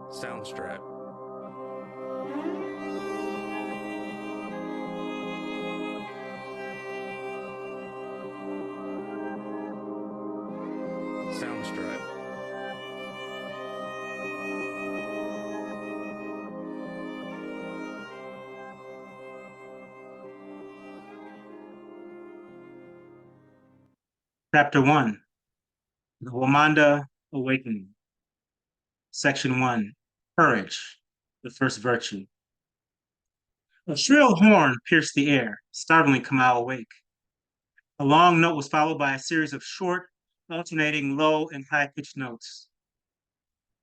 Soundstrap. Soundstrap. Chapter 1, The Wamanda Awakening. Section 1, Courage, the First Virtue. A shrill horn pierced the air, startling Kamau awake. A long note was followed by a series of short, alternating low and high-pitched notes.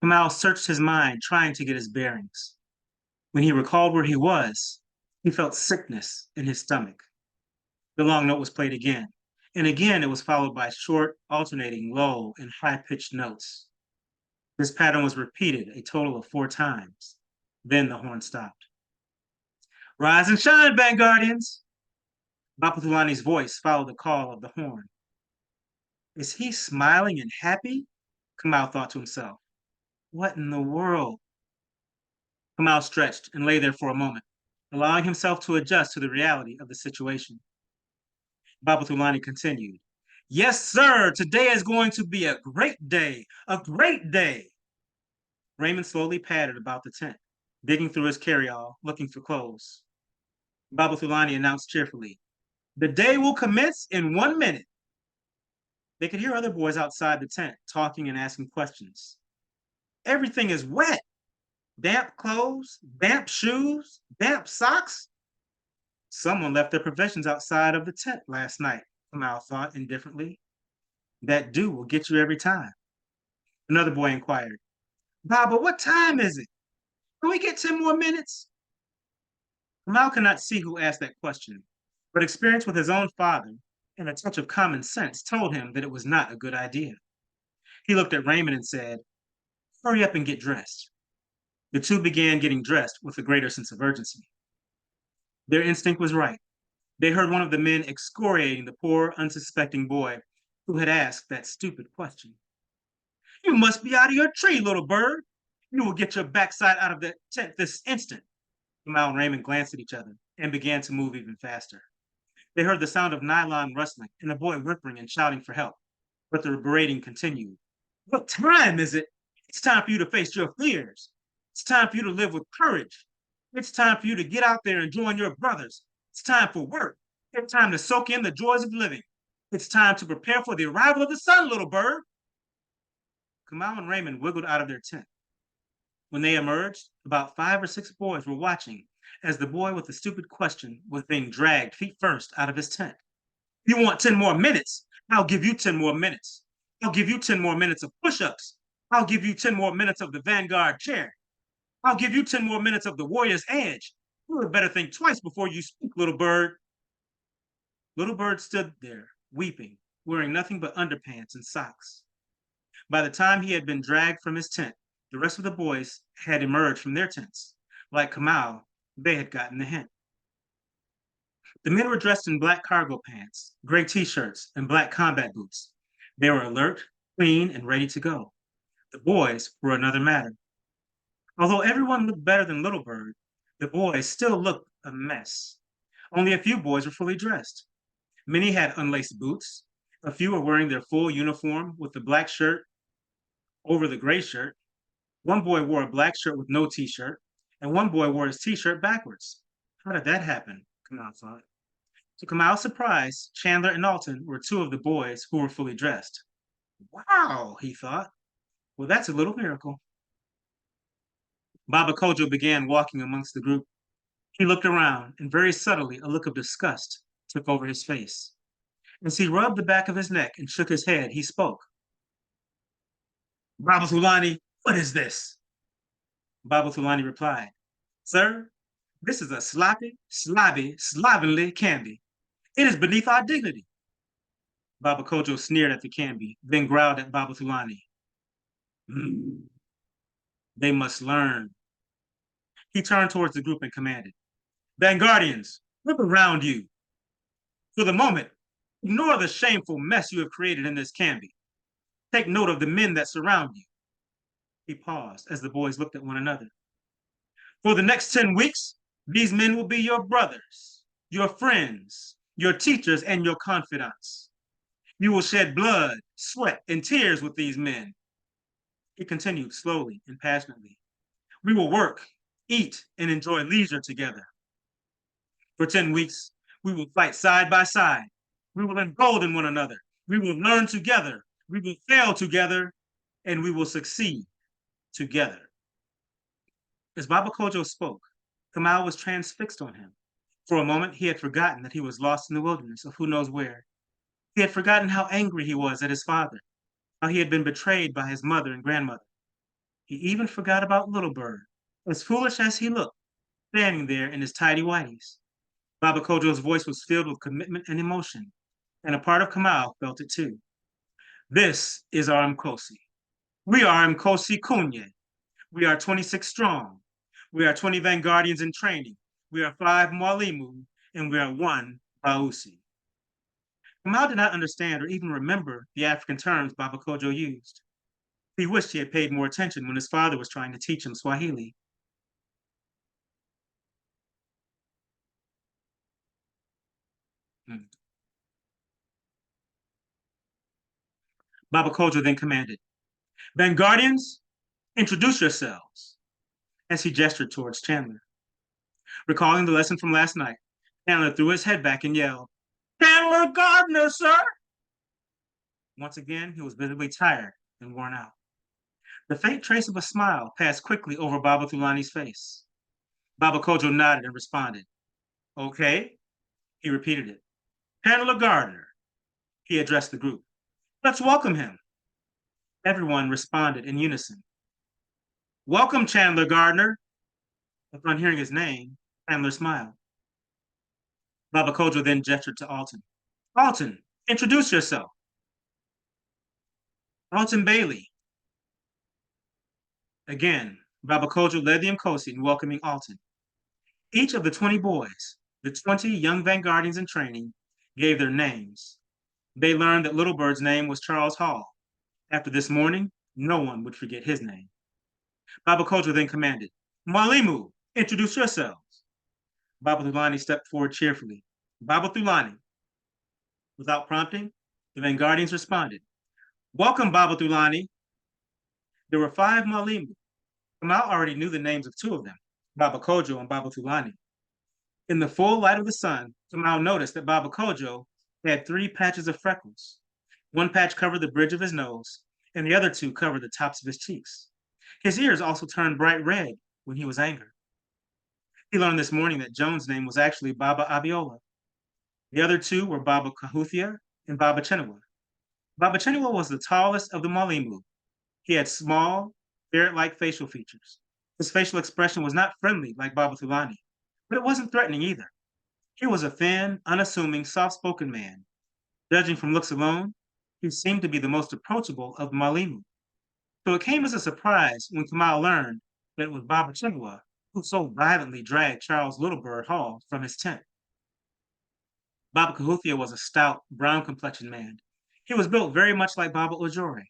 Kamau searched his mind, trying to get his bearings. When he recalled where he was, he felt sickness in his stomach. The long note was played again, and again it was followed by short, alternating low and high-pitched notes. This pattern was repeated a total of 4 times. Then the horn stopped. Rise and shine, Vanguardians! Bapatulani's voice followed the call of the horn. Is he smiling and happy? Kamau thought to himself. What in the world? Kamau stretched and lay there for a moment, allowing himself to adjust to the reality of the situation. Babatulani continued. Yes, sir, today is going to be a great day, a great day. Raymond slowly padded about the tent, digging through his carryall, looking for clothes. Babatulani announced cheerfully, the day will commence in 1 minute. They could hear other boys outside the tent talking and asking questions. Everything is wet. Damp clothes, damp shoes, damp socks. Someone left their provisions outside of the tent last night, Kamau thought indifferently. That dew will get you every time. Another boy inquired, Baba, what time is it? Can we get 10 more minutes? Kamau could not see who asked that question, but experience with his own father and a touch of common sense told him that it was not a good idea. He looked at Raymond and said, hurry up and get dressed. The two began getting dressed with a greater sense of urgency. Their instinct was right. They heard one of the men excoriating the poor, unsuspecting boy who had asked that stupid question. You must be out of your tree, little bird. You will get your backside out of the tent this instant. Kamau and Raymond glanced at each other and began to move even faster. They heard the sound of nylon rustling and a boy whimpering and shouting for help, but the berating continued. What time is it? It's time for you to face your fears. It's time for you to live with courage. It's time for you to get out there and join your brothers. It's time for work. It's time to soak in the joys of living. It's time to prepare for the arrival of the sun, little bird. Kamau and Raymond wiggled out of their tent. When they emerged, about 5 or 6 boys were watching as the boy with the stupid question was being dragged feet first out of his tent. You want 10 more minutes? I'll give you 10 more minutes. I'll give you 10 more minutes of push-ups. I'll give you 10 more minutes of the Vanguard chair. I'll give you 10 more minutes of the warrior's edge. You had better think twice before you speak, little bird. Little bird stood there, weeping, wearing nothing but underpants and socks. By the time he had been dragged from his tent, the rest of the boys had emerged from their tents. Like Kamau, they had gotten the hint. The men were dressed in black cargo pants, gray t-shirts, and black combat boots. They were alert, clean, and ready to go. The boys were another matter. Although everyone looked better than Little Bird, the boys still looked a mess. Only a few boys were fully dressed. Many had unlaced boots. A few were wearing their full uniform with the black shirt over the gray shirt. One boy wore a black shirt with no t-shirt, and one boy wore his t-shirt backwards. How did that happen? Kamau thought. To Kamau's surprise, Chandler and Alton were 2 of the boys who were fully dressed. Wow, he thought. Well, that's a little miracle. Baba Kojo began walking amongst the group. He looked around, and very subtly a look of disgust took over his face. As he rubbed the back of his neck and shook his head, he spoke. Babatulani, what is this? Babatulani replied, Sir, this is a sloppy, slovenly candy. It is beneath our dignity. Baba Kojo sneered at the candy, then growled at Babatulani. They must learn. He turned towards the group and commanded, Vanguardians, look around you. For the moment, ignore the shameful mess you have created in this canby. Take note of the men that surround you. He paused as the boys looked at one another. For the next 10 weeks, these men will be your brothers, your friends, your teachers, and your confidants. You will shed blood, sweat, and tears with these men. He continued slowly and passionately. We will work, eat, and enjoy leisure together. For 10 weeks, we will fight side by side. We will embolden one another. We will learn together. We will fail together, and we will succeed together. As Baba Kojo spoke, Kamau was transfixed on him. For a moment, he had forgotten that he was lost in the wilderness of who knows where. He had forgotten how angry he was at his father, how he had been betrayed by his mother and grandmother. He even forgot about Little Bird, as foolish as he looked, standing there in his tidy whities. Baba Kojo's voice was filled with commitment and emotion, and a part of Kamau felt it too. This is our Mkosi. We are Mkosi Kunye. We are 26 strong. We are 20 Vanguardians in training. We are 5 Mwalimu, and we are 1 Bausi. Kamau did not understand or even remember the African terms Baba Kojo used. He wished he had paid more attention when his father was trying to teach him Swahili. Baba Kojo then commanded, Vanguardians, introduce yourselves, as he gestured towards Chandler. Recalling the lesson from last night, Chandler threw his head back and yelled, Chandler Gardner, sir! Once again, he was visibly tired and worn out. The faint trace of a smile passed quickly over Baba Thulani's face. Baba Kojo nodded and responded. Okay, he repeated it. Chandler Gardner. He addressed the group. Let's welcome him. Everyone responded in unison. Welcome, Chandler Gardner. Upon hearing his name, Chandler smiled. Baba Kojo then gestured to Alton. Alton, introduce yourself. Alton Bailey. Again, Baba Kojo led the Mkosi in welcoming Alton. Each of the 20 boys, the 20 young Vanguardians in training, gave their names. They learned that Little Bird's name was Charles Hall. After this morning, no one would forget his name. Baba Kojo then commanded, Mwalimu, introduce yourselves. Baba Thulani stepped forward cheerfully. Baba Thulani. Without prompting, the Vanguardians responded. Welcome, Baba Thulani. There were 5 Mwalimu. Kamau already knew the names of 2 of them, Baba Kojo and Baba Thulani. In the full light of the sun, Kamau noticed that Baba Kojo had 3 patches of freckles. One patch covered the bridge of his nose, and the other 2 covered the tops of his cheeks. His ears also turned bright red when he was angry. He learned this morning that Joan's name was actually Baba Abiola. The other 2 were Baba Kahuthia and Baba Chenua. Baba Chenua was the tallest of the Malimu. He had small, ferret-like facial features. His facial expression was not friendly like Baba Thulani, but it wasn't threatening either. He was a thin, unassuming, soft-spoken man. Judging from looks alone, he seemed to be the most approachable of the Malimu. So it came as a surprise when Kamau learned that it was Baba Chenua who so violently dragged Charles Littlebird Hall from his tent. Baba Kahuthia was a stout, brown-complexioned man. He was built very much like Baba Ojore,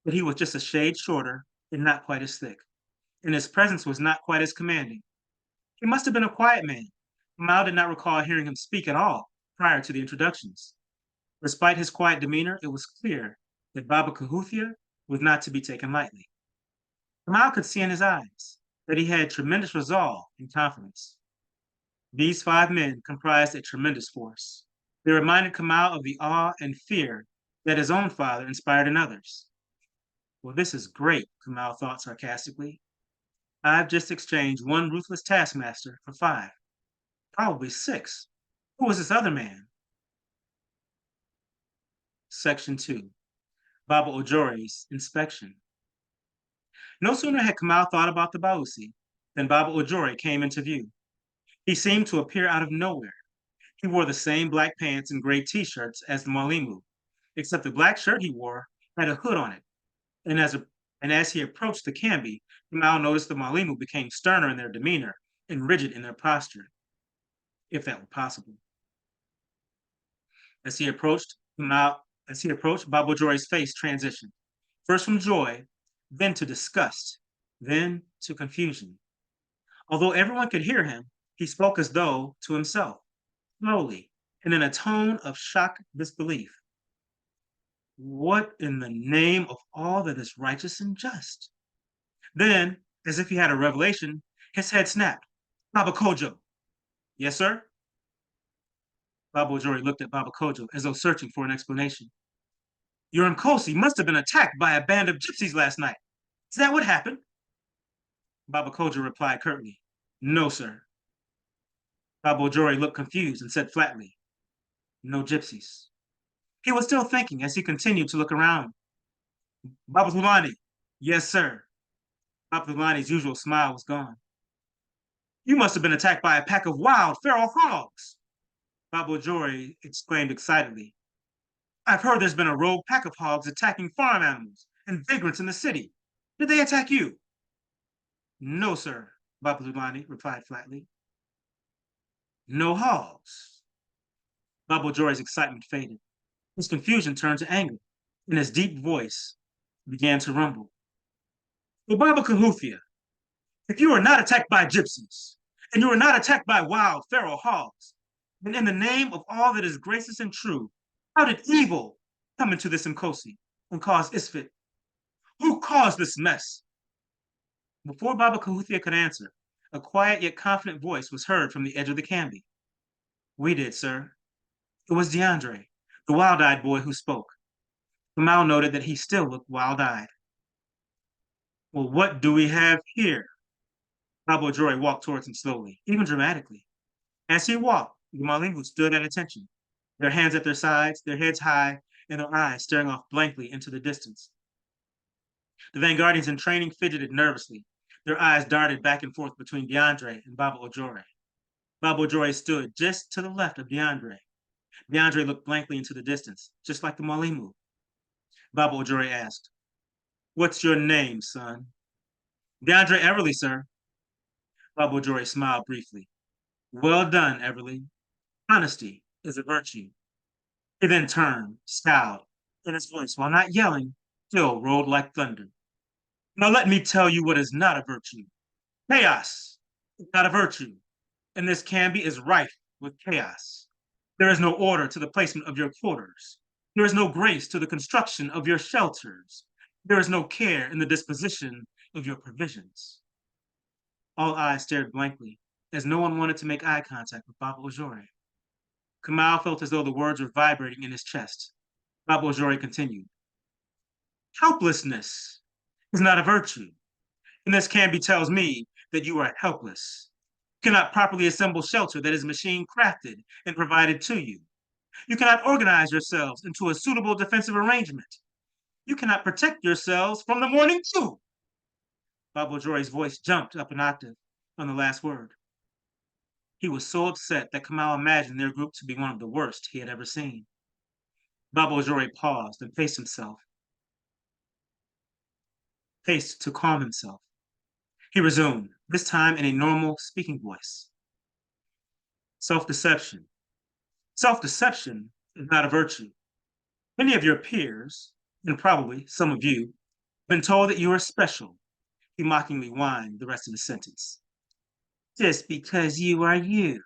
but he was just a shade shorter and not quite as thick, and his presence was not quite as commanding. He must have been a quiet man. Kamau did not recall hearing him speak at all prior to the introductions. Despite his quiet demeanor, it was clear that Baba Kahuthia was not to be taken lightly. Kamau could see in his eyes that he had tremendous resolve and confidence. These 5 men comprised a tremendous force. They reminded Kamau of the awe and fear that his own father inspired in others. Well, this is great, Kamau thought sarcastically. I've just exchanged 1 ruthless taskmaster for 5, probably 6. Who was this other man? Section 2, Baba Ojore's inspection. No sooner had Kamau thought about the Bausi than Baba Ojore came into view. He seemed to appear out of nowhere. He wore the same black pants and gray t-shirts as the Malimu, except the black shirt he wore had a hood on it. And as he approached the Kambi, Kamau noticed the Malimu became sterner in their demeanor and rigid in their posture. if that were possible. As he approached, Baba Joy's face transitioned, first from joy, then to disgust, then to confusion. Although everyone could hear him, he spoke as though to himself, slowly, and in a tone of shocked disbelief. What in the name of all that is righteous and just? Then, as if he had a revelation, his head snapped. Baba Kojo. Yes, sir? Baba Jory looked at Baba Kojo as though searching for an explanation. Your Nkosi must have been attacked by a band of gypsies last night. Is that what happened? Baba Kojo replied curtly, No, sir. Baba Jory looked confused and said flatly, No gypsies. He was still thinking as he continued to look around. Baba Tulani. Yes, sir. Baba Tulani's usual smile was gone. You must have been attacked by a pack of wild, feral hogs. Baba Jory exclaimed excitedly. I've heard there's been a rogue pack of hogs attacking farm animals and vagrants in the city. Did they attack you? No, sir, Baba Tulani replied flatly. No hogs. Baba Jory's excitement faded. His confusion turned to anger, and his deep voice began to rumble. Well, Baba Kahuthia, if you are not attacked by gypsies, and you are not attacked by wild, feral hogs, then in the name of all that is gracious and true, how did evil come into this Nkosi and cause Isfit? Who caused this mess? Before Baba Kahuthia could answer, a quiet yet confident voice was heard from the edge of the canby. We did, sir. It was DeAndre, the wild-eyed boy who spoke. Kamau noted that he still looked wild-eyed. Well, what do we have here? Baba Jory walked towards him slowly, even dramatically. As he walked, the Malingu stood at attention, their hands at their sides, their heads high, and their eyes staring off blankly into the distance. The Vanguardians in training fidgeted nervously. Their eyes darted back and forth between DeAndre and Baba Ojore. Baba Ojore stood just to the left of DeAndre. DeAndre looked blankly into the distance, just like the Malimu. Baba Ojore asked, What's your name, son? DeAndre Everly, sir. Baba Ojore smiled briefly. Well done, Everly. Honesty is a virtue. He then turned, scowled, and his voice, while not yelling, still rolled like thunder. Now let me tell you what is not a virtue. Chaos is not a virtue, and this canby is rife with chaos. There is no order to the placement of your quarters. There is no grace to the construction of your shelters. There is no care in the disposition of your provisions. All eyes stared blankly, as no one wanted to make eye contact with Baba Ojore. Kamau felt as though the words were vibrating in his chest. Baba Ojore continued. Helplessness is not a virtue. And this canby tells me that you are helpless. You cannot properly assemble shelter that is machine crafted and provided to you. You cannot organize yourselves into a suitable defensive arrangement. You cannot protect yourselves from the morning dew. Baba Jory's voice jumped up an octave on the last word. He was so upset that Kamau imagined their group to be one of the worst he had ever seen. Baba Jory paused and paced to calm himself. He resumed, this time in a normal speaking voice. Self-deception. Self-deception is not a virtue. Many of your peers, and probably some of you, have been told that you are special. He mockingly whined the rest of the sentence. Just because you are you.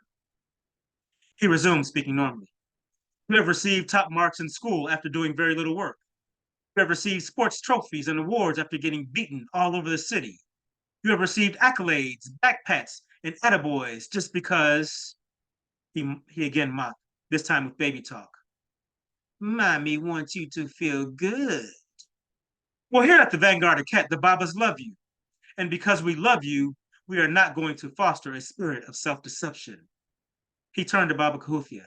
He resumed, speaking normally. You have received top marks in school after doing very little work. You have received sports trophies and awards after getting beaten all over the city. You have received accolades, backpats, and attaboys just because he again mocked, this time with baby talk. Mommy wants you to feel good. Well, here at the Vanguard Order, the Babas love you. And because we love you, we are not going to foster a spirit of self-deception. He turned to Baba Kahuthia.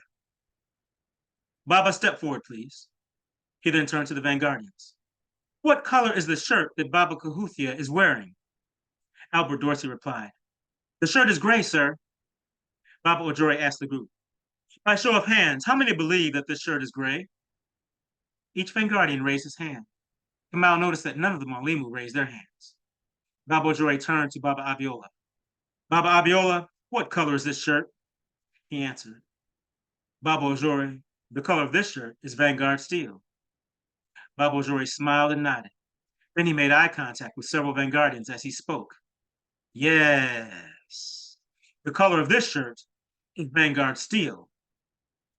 Baba, step forward, please. He then turned to the Vanguardians. What color is the shirt that Baba Kahuthia is wearing? Albert Dorsey replied. The shirt is gray, sir. Baba Ojore asked the group. By show of hands, how many believe that this shirt is gray? Each Vanguardian raised his hand. Kamau noticed that none of the Malimu raised their hands. Baba Ojore turned to Baba Abiola. Baba Abiola, what color is this shirt? he answered. Baba Ojore, the color of this shirt is Vanguard steel. Baba Ojore smiled and nodded. Then he made eye contact with several Vanguardians as he spoke. Yes, the color of this shirt is Vanguard steel.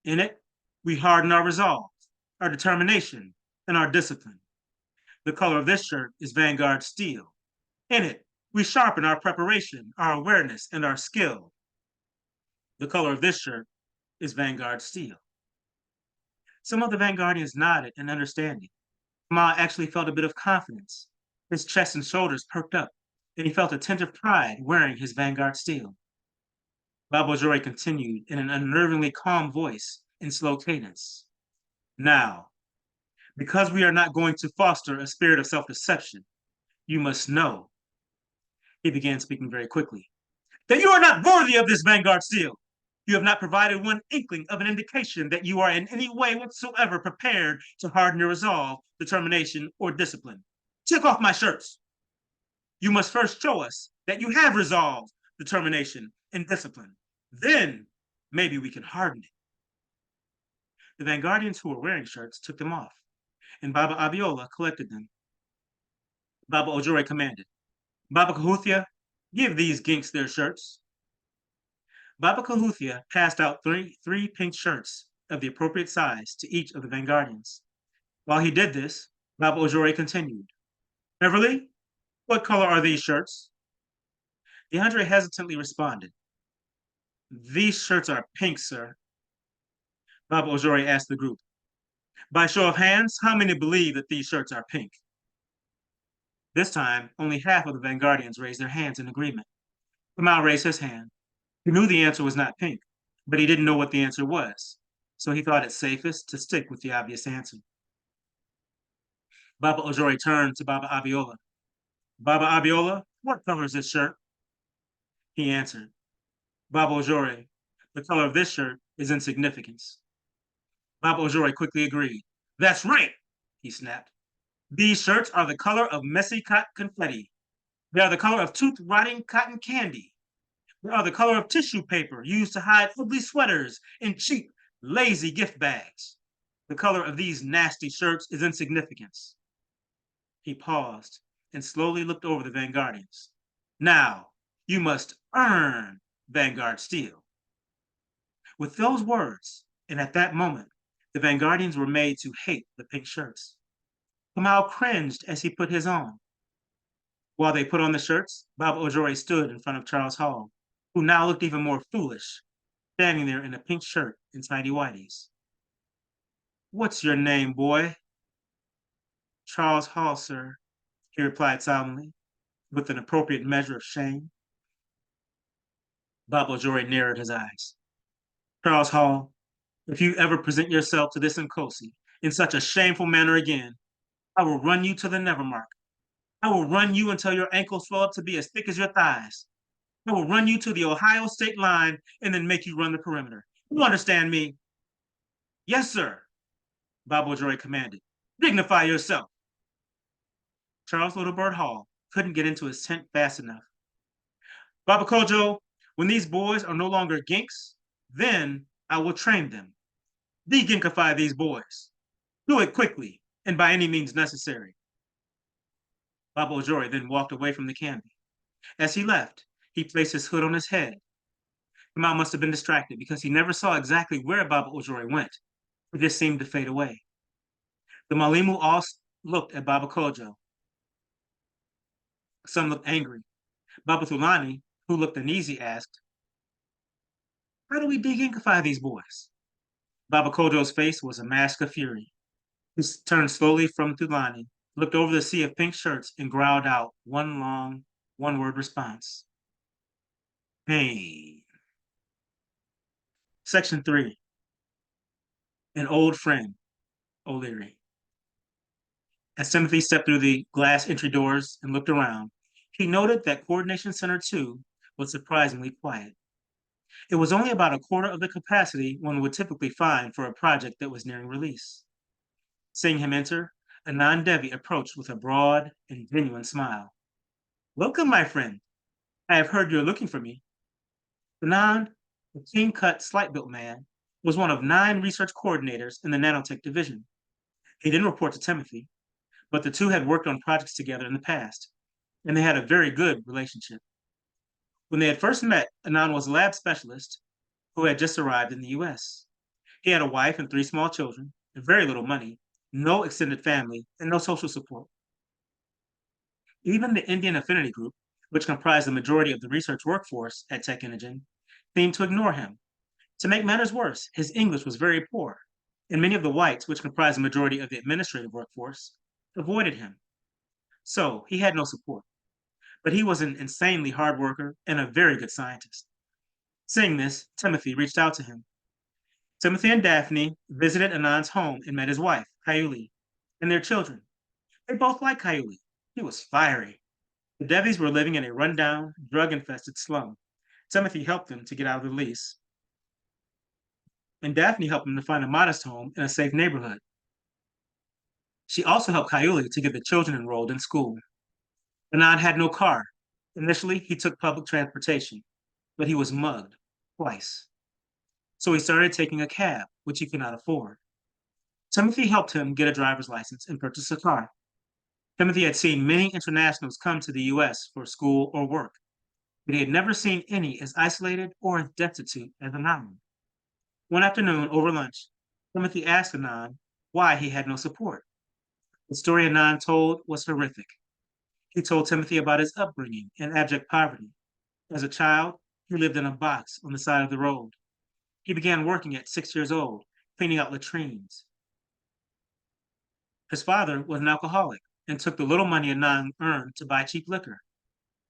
In it, we harden our resolve, our determination, and our discipline. The color of this shirt is Vanguard steel. In it, we sharpen our preparation, our awareness, and our skill. The color of this shirt is Vanguard steel. Some of the Vanguardians nodded in understanding. Ma actually felt a bit of confidence. His chest and shoulders perked up, and he felt a tinge of pride wearing his Vanguard steel. Baba Ojore continued in an unnervingly calm voice in slow cadence. Now, because we are not going to foster a spirit of self-deception, you must know, he began speaking very quickly, that you are not worthy of this Vanguard steel. You have not provided one inkling of an indication that you are in any way whatsoever prepared to harden your resolve, determination, or discipline. Take off my shirts. You must first show us that you have resolve, determination, and discipline. Then maybe we can harden it. The Vanguardians who were wearing shirts took them off, and Baba Abiola collected them. Baba Ojore commanded, Baba Kahuthia, give these ginks their shirts. Baba Kahuthia passed out three pink shirts of the appropriate size to each of the Vanguardians. While he did this, Baba Ojore continued, Beverly, what color are these shirts? The Andre hesitantly responded, These shirts are pink, sir. Baba Ojore asked the group, By show of hands, how many believe that these shirts are pink? This time, only half of the Vanguardians raised their hands in agreement. Kamau raised his hand. He knew the answer was not pink, but he didn't know what the answer was, so he thought it safest to stick with the obvious answer. Baba Ojore turned to Baba Abiola. Baba Abiola, what color is this shirt? He answered, Baba Ojore, the color of this shirt is insignificance. Baba Ojore quickly agreed. That's right, he snapped. These shirts are the color of messy cotton confetti. They are the color of tooth-rotting cotton candy. They are the color of tissue paper used to hide ugly sweaters in cheap, lazy gift bags. The color of these nasty shirts is insignificance. He paused and slowly looked over the Vanguardians. Now, you must earn Vanguard steel. With those words, and at that moment, the Vanguardians were made to hate the pink shirts. Kamau cringed as he put his on. While they put on the shirts, Baba Ojore stood in front of Charles Hall, who now looked even more foolish, standing there in a pink shirt and tidy whities. What's your name, boy? Charles Hall, sir, he replied solemnly, with an appropriate measure of shame. Baba Ojore narrowed his eyes. Charles Hall, if you ever present yourself to this Nkosi in such a shameful manner again, I will run you to the never mark. I will run you until your ankles swell up to be as thick as your thighs. I will run you to the Ohio state line and then make you run the perimeter. You understand me? Yes, sir, Baba Ojore commanded. Dignify yourself. Charles Littlebird Hall couldn't get into his tent fast enough. Baba Kojo, when these boys are no longer ginks, then I will train them. De-ginkify these boys. Do it quickly and by any means necessary. Baba Ojore then walked away from the canopy. As he left, he placed his hood on his head. Kamau must have been distracted because he never saw exactly where Baba Ojore went. He just seemed to fade away. The Malimu all looked at Baba Kojo. Some looked angry. Baba Thulani, who looked uneasy, asked, How do we de-ginkify these boys? Baba Kojo's face was a mask of fury. He turned slowly from Thulani, looked over the sea of pink shirts, and growled out one long, one-word response. Pain. Section 3. An old friend, O'Leary. As Timothy stepped through the glass entry doors and looked around, he noted that Coordination Center 2 was surprisingly quiet. It was only about a quarter of the capacity one would typically find for a project that was nearing release. Seeing him enter, Anand Devi approached with a broad and genuine smile. Welcome, my friend. I have heard you're looking for me. Anand, the clean-cut, slight-built man, was one of 9 research coordinators in the nanotech division. He didn't report to Timothy, but the two had worked on projects together in the past, and they had a very good relationship. When they had first met, Anand was a lab specialist who had just arrived in the US. He had a wife and 3 small children, and very little money, no extended family, and no social support. Even the Indian Affinity Group, which comprised the majority of the research workforce at Tech Inogen, seemed to ignore him. To make matters worse, his English was very poor, and many of the whites, which comprised the majority of the administrative workforce, avoided him. So he had no support, but he was an insanely hard worker and a very good scientist. Seeing this, Timothy reached out to him. Timothy and Daphne visited Anand's home and met his wife, Kayuli, and their children. They both liked Kayuli. He was fiery. The Devis were living in a rundown, drug-infested slum. Timothy helped them to get out of the lease, and Daphne helped them to find a modest home in a safe neighborhood. She also helped Kayuli to get the children enrolled in school. Anand had no car. Initially, he took public transportation, but he was mugged twice. So he started taking a cab, which he could not afford. Timothy helped him get a driver's license and purchase a car. Timothy had seen many internationals come to the US for school or work, but he had never seen any as isolated or as destitute as Anand. One afternoon, over lunch, Timothy asked Anand why he had no support. The story Anand told was horrific. He told Timothy about his upbringing in abject poverty. As a child, he lived in a box on the side of the road. He began working at 6 years old, cleaning out latrines. His father was an alcoholic and took the little money Anand earned to buy cheap liquor.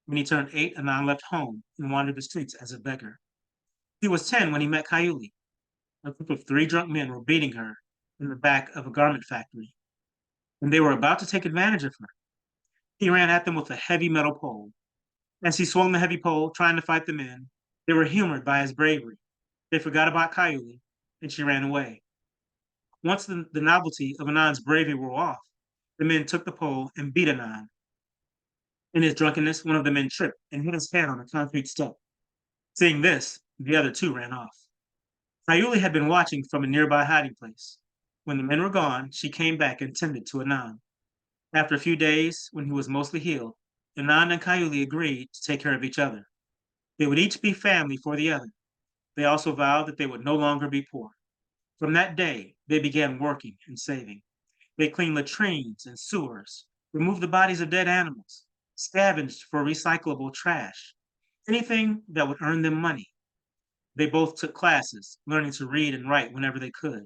When he turned 8, Anand left home and wandered the streets as a beggar. He was 10 when he met Kayuli. A group of 3 drunk men were beating her in the back of a garment factory, and they were about to take advantage of her. He ran at them with a heavy metal pole. As he swung the heavy pole, trying to fight the men, they were humored by his bravery. They forgot about Kayuli, and she ran away. Once the novelty of Anand's bravery wore off, the men took the pole and beat Anand. In his drunkenness, one of the men tripped and hit his head on a concrete step. Seeing this, the other 2 ran off. Kayuli had been watching from a nearby hiding place. When the men were gone, she came back and tended to Anand. After a few days, when he was mostly healed, Anand and Kayuli agreed to take care of each other. They would each be family for the other. They also vowed that they would no longer be poor. From that day, they began working and saving. They cleaned latrines and sewers, removed the bodies of dead animals, scavenged for recyclable trash, anything that would earn them money. They both took classes, learning to read and write whenever they could.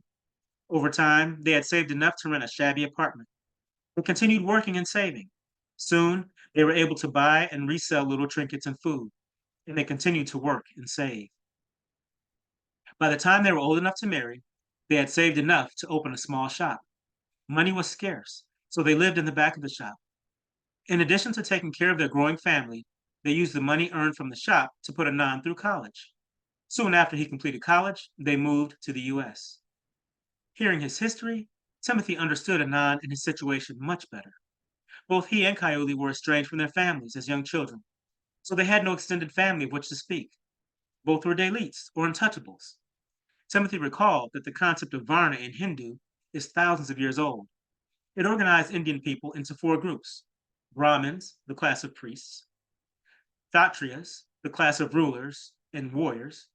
Over time, they had saved enough to rent a shabby apartment. They continued working and saving. Soon, they were able to buy and resell little trinkets and food, and they continued to work and save. By the time they were old enough to marry, they had saved enough to open a small shop. Money was scarce, so they lived in the back of the shop. In addition to taking care of their growing family, they used the money earned from the shop to put Anand through college. Soon after he completed college, they moved to the US. Hearing his history, Timothy understood Anand and his situation much better. Both he and Kayuli were estranged from their families as young children, so they had no extended family of which to speak. Both were Dalits, or untouchables. Timothy recalled that the concept of Varna in Hindu is thousands of years old. It organized Indian people into 4 groups: Brahmins, the class of priests; Kshatriyas, the class of rulers and warriors;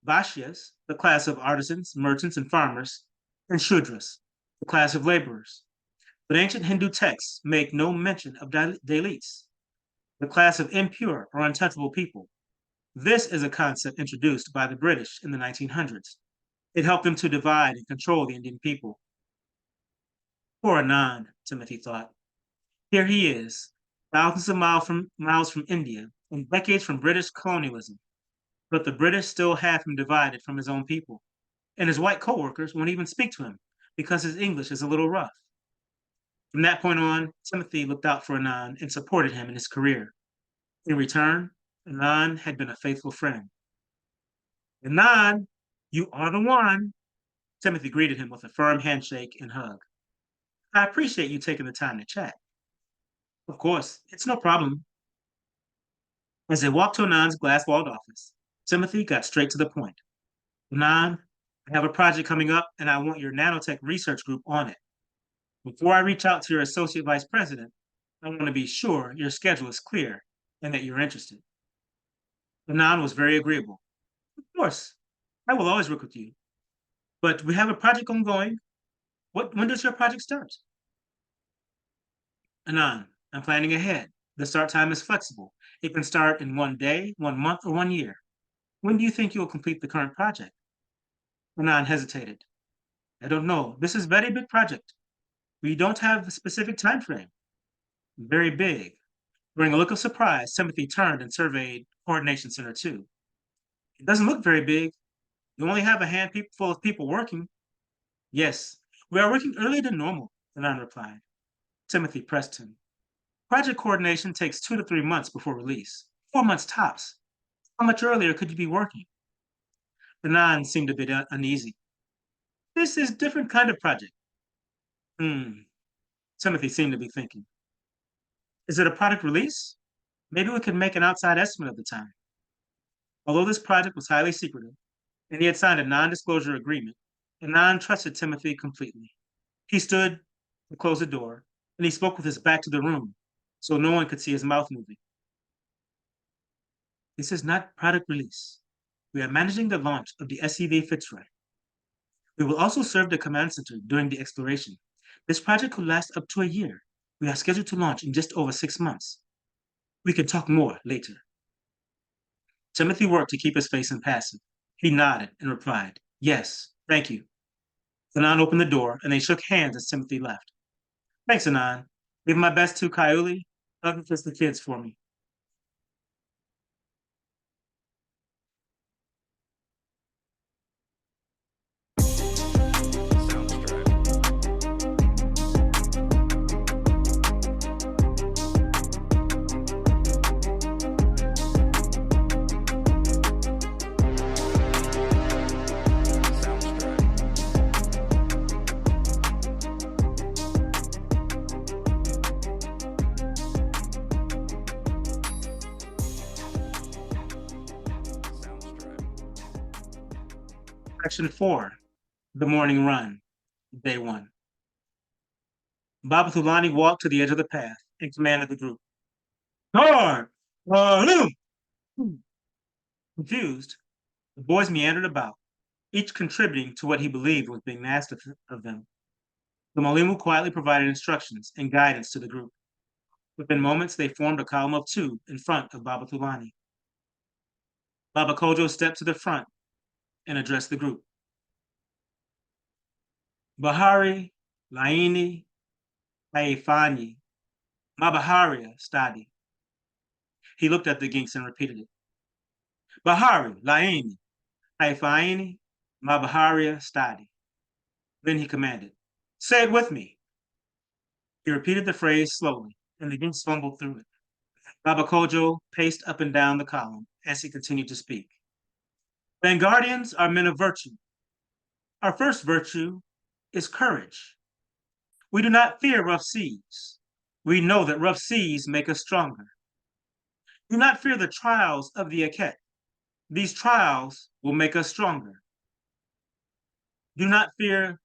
Vaishyas, the class of artisans, merchants, and farmers; and Shudras, the class of laborers. But ancient Hindu texts make no mention of Dalits, the class of impure or untouchable people. This is a concept introduced by the British in the 1900s. It helped them to divide and control the Indian people. Poor Anand, Timothy thought. Here he is, thousands of miles from India, and decades from British colonialism. But the British still have him divided from his own people. And his white coworkers won't even speak to him because his English is a little rough. From that point on, Timothy looked out for Anand and supported him in his career. In return, Anand had been a faithful friend. Anand, you are the one. Timothy greeted him with a firm handshake and hug. I appreciate you taking the time to chat. Of course, it's no problem. As they walked to Anand's glass-walled office, Timothy got straight to the point. Nan, I have a project coming up and I want your nanotech research group on it. Before I reach out to your associate vice president, I want to be sure your schedule is clear and that you're interested. Nan was very agreeable. Of course, I will always work with you. But we have a project ongoing. When does your project start? Anan, I'm planning ahead. The start time is flexible. It can start in 1 day, 1 month, or 1 year. When do you think you will complete the current project? Anan hesitated. I don't know. This is a very big project. We don't have a specific time frame. Very big. During a look of surprise, Timothy turned and surveyed Coordination Center 2. It doesn't look very big. You only have a handful of people working. Yes, we are working earlier than normal, Anan replied. Timothy pressed him. Project coordination takes 2 to 3 months before release. 4 months tops. How much earlier could you be working? Anan seemed a bit uneasy. This is a different kind of project. Timothy seemed to be thinking. Is it a product release? Maybe we could make an outside estimate of the time. Although this project was highly secretive, and he had signed a non-disclosure agreement, Anan trusted Timothy completely. He stood to close the door, and he spoke with his back to the room, so no one could see his mouth moving. This is not product release. We are managing the launch of the SCV Fitzroy. We will also serve the command center during the exploration. This project could last up to a year. We are scheduled to launch in just over 6 months. We can talk more later. Timothy worked to keep his face impassive. He nodded and replied, yes, thank you. Anan opened the door and they shook hands as Timothy left. Thanks, Anan. Give my best to Kaiuli. Hug and kiss the kids for me. Section 4, The Morning Run, Day 1. Baba Thulani walked to the edge of the path and commanded the group. Guard! Confused, the boys meandered about, each contributing to what he believed was being asked of them. The Malimu quietly provided instructions and guidance to the group. Within moments, they formed a column of 2 in front of Baba Thulani. Baba Kojo stepped to the front and addressed the group. Bahari, Laini, Haifani, Mabaharia, Stadi. He looked at the Ginks and repeated it. Bahari, Laini, Haifani, Mabaharia, Stadi. Then he commanded, say it with me. He repeated the phrase slowly, and the Ginks fumbled through it. Baba Kojo paced up and down the column as he continued to speak. Vanguardians are men of virtue. Our first virtue is courage. We do not fear rough seas. We know that rough seas make us stronger. Do not fear the trials of the Aket. These trials will make us stronger. Do not fear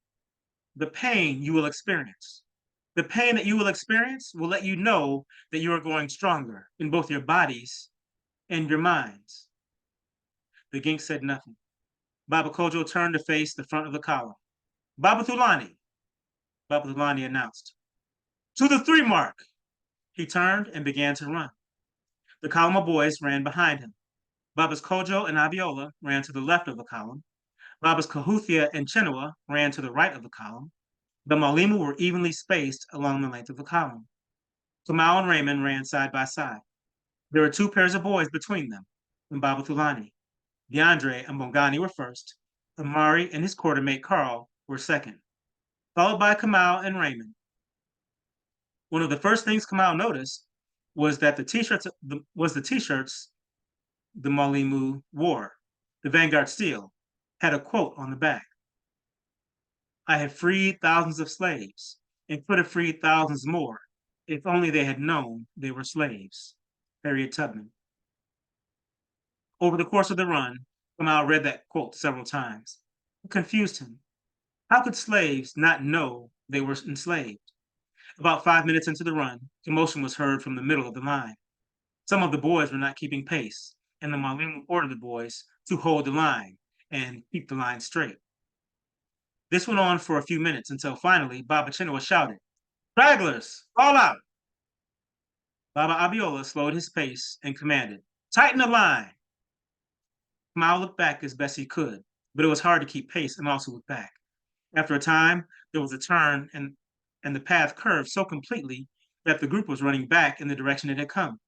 the pain you will experience. The pain that you will experience will let you know that you are growing stronger in both your bodies and your minds. The Gink said nothing. Baba Kojo turned to face the front of the column. Baba Thulani, Baba Thulani announced. To the 3 mark. He turned and began to run. The column of boys ran behind him. Babas Kojo and Abiola ran to the left of the column. Babas Kahuthia and Chenua ran to the right of the column. The Malimu were evenly spaced along the length of the column. Kamau and Raymond ran side by side. There were 2 pairs of boys between them and Baba Thulani. DeAndre and Bongani were first. Amari and his quartermate Carl were second, followed by Kamau and Raymond. One of the first things Kamau noticed was that the t-shirts the Malimu wore. The Vanguard Steel had a quote on the back. I have freed thousands of slaves and could have freed thousands more if only they had known they were slaves. Harriet Tubman. Over the course of the run, Kamau read that quote several times. It confused him. How could slaves not know they were enslaved? About 5 minutes into the run, commotion was heard from the middle of the line. Some of the boys were not keeping pace, and the Mwalimu ordered the boys to hold the line and keep the line straight. This went on for a few minutes until finally Baba Chinua shouted, "Stragglers, all out!" Baba Abiola slowed his pace and commanded, "Tighten the line!" Kamau looked back as best he could, but it was hard to keep pace and also look back. After a time, there was a turn and the path curved so completely that the group was running back in the direction it had come.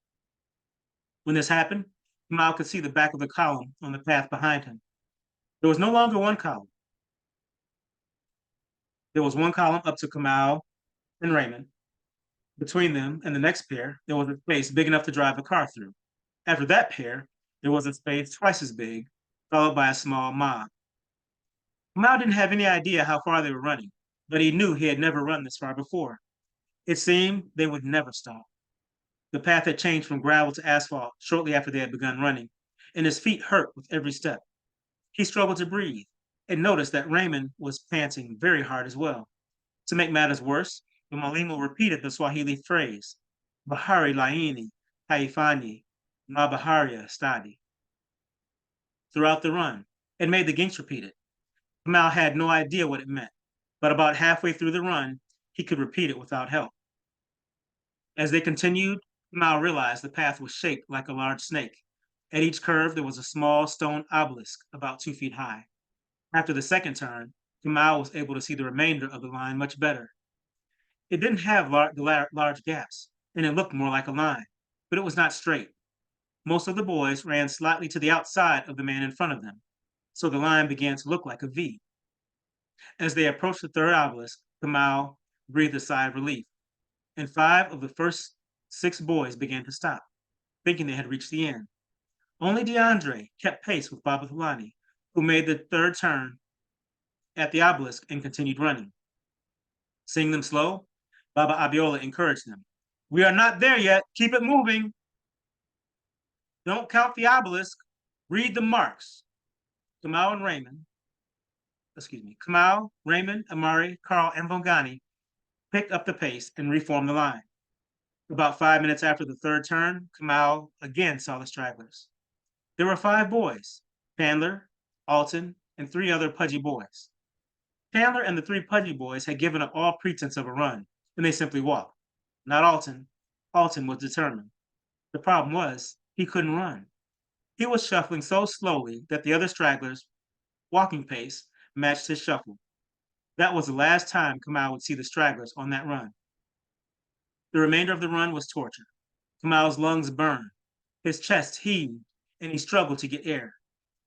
When this happened, Kamau could see the back of the column on the path behind him. There was no longer one column. There was one column up to Kamau and Raymond. Between them and the next pair, there was a space big enough to drive a car through. After that pair, there was a space twice as big, followed by a small mob. Kamau didn't have any idea how far they were running, but he knew he had never run this far before. It seemed they would never stop. The path had changed from gravel to asphalt shortly after they had begun running, and his feet hurt with every step. He struggled to breathe and noticed that Raymond was panting very hard as well. To make matters worse, the Mwalimu repeated the Swahili phrase, Bahari Laini, Haifanyi, Mabaharia Stadi, throughout the run, and made the Ginks repeat it. Kamau had no idea what it meant, but about halfway through the run, he could repeat it without help. As they continued, Kamau realized the path was shaped like a large snake. At each curve, there was a small stone obelisk about 2 feet high. After the second turn, Kamau was able to see the remainder of the line much better. It didn't have large gaps, and it looked more like a line, but it was not straight. Most of the boys ran slightly to the outside of the man in front of them, so the line began to look like a V. As they approached the third obelisk, Kamau breathed a sigh of relief, and 5 of the first 6 boys began to stop, thinking they had reached the end. Only DeAndre kept pace with Baba Thulani, who made the third turn at the obelisk and continued running. Seeing them slow, Baba Abiola encouraged them. "We are not there yet. Keep it moving. Don't count the obelisk. Read the marks." Kamau, Raymond, Amari, Carl, and Vongani picked up the pace and reformed the line. About 5 minutes after the third turn, Kamau again saw the stragglers. There were 5 boys, Chandler, Alton, and 3 other pudgy boys. Chandler and the 3 pudgy boys had given up all pretense of a run, and they simply walked. Not Alton. Alton was determined. The problem was, he couldn't run. He was shuffling so slowly that the other stragglers' walking pace matched his shuffle. That was the last time Kamau would see the stragglers on that run. The remainder of the run was torture. Kamau's lungs burned, his chest heaved, and he struggled to get air.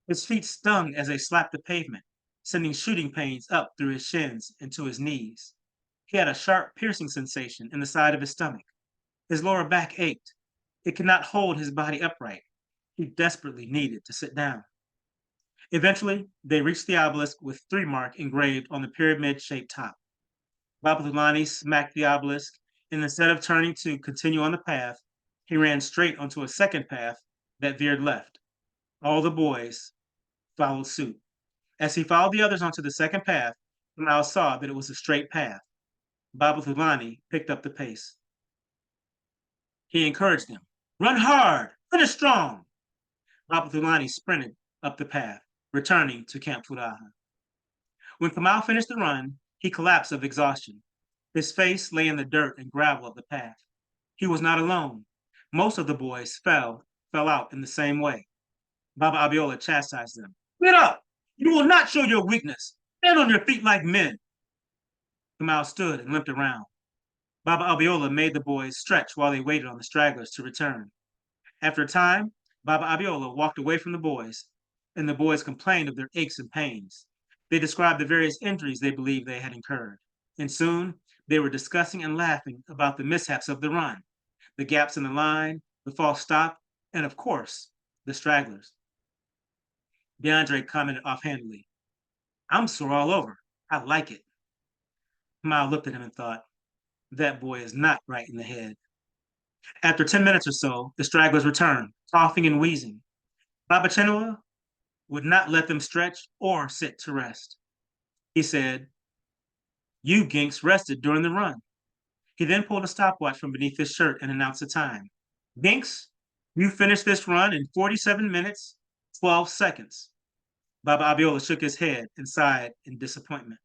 His feet stung as they slapped the pavement, sending shooting pains up through his shins and to his knees. He had a sharp, piercing sensation in the side of his stomach. His lower back ached. It could not hold his body upright. He desperately needed to sit down. Eventually, they reached the obelisk with 3 mark engraved on the pyramid-shaped top. Baba Thulani smacked the obelisk, and instead of turning to continue on the path, he ran straight onto a second path that veered left. All the boys followed suit. As he followed the others onto the second path, Kamau saw that it was a straight path. Baba Thulani picked up the pace. He encouraged them. "Run hard! Finish strong!" Baba Thulani sprinted up the path, returning to Camp Furaha. When Kamau finished the run, he collapsed of exhaustion. His face lay in the dirt and gravel of the path. He was not alone. Most of the boys fell out in the same way. Baba Abiola chastised them. "Get up! You will not show your weakness. Stand on your feet like men." Kamau stood and limped around. Baba Abiola made the boys stretch while they waited on the stragglers to return. After a time, Baba Abiola walked away from the boys, and the boys complained of their aches and pains. They described the various injuries they believed they had incurred, and soon they were discussing and laughing about the mishaps of the run, the gaps in the line, the false stop, and of course, the stragglers. DeAndre commented offhandedly, "I'm sore all over. I like it." Kamau looked at him and thought, that boy is not right in the head. After 10 minutes or so, the stragglers returned, coughing and wheezing. Baba Chenua would not let them stretch or sit to rest. He said, "You ginks rested during the run." He then pulled a stopwatch from beneath his shirt and announced the time. "Ginks, you finished this run in 47 minutes, 12 seconds. Baba Abiola shook his head and sighed in disappointment.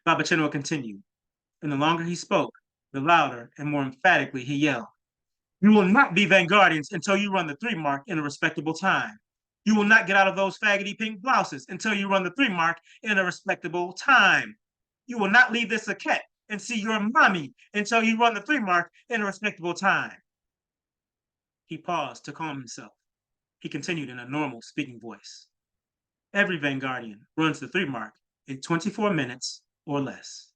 Baba Chenua continued, and the longer he spoke, the louder and more emphatically he yelled, "You will not be Vanguardians until you run the 3 mark in a respectable time. You will not get out of those faggoty pink blouses until you run the 3 mark in a respectable time. You will not leave this saket and see your mommy until you run the 3 mark in a respectable time." He paused to calm himself. He continued in a normal speaking voice. "Every Vanguardian runs the 3 mark in 24 minutes or less."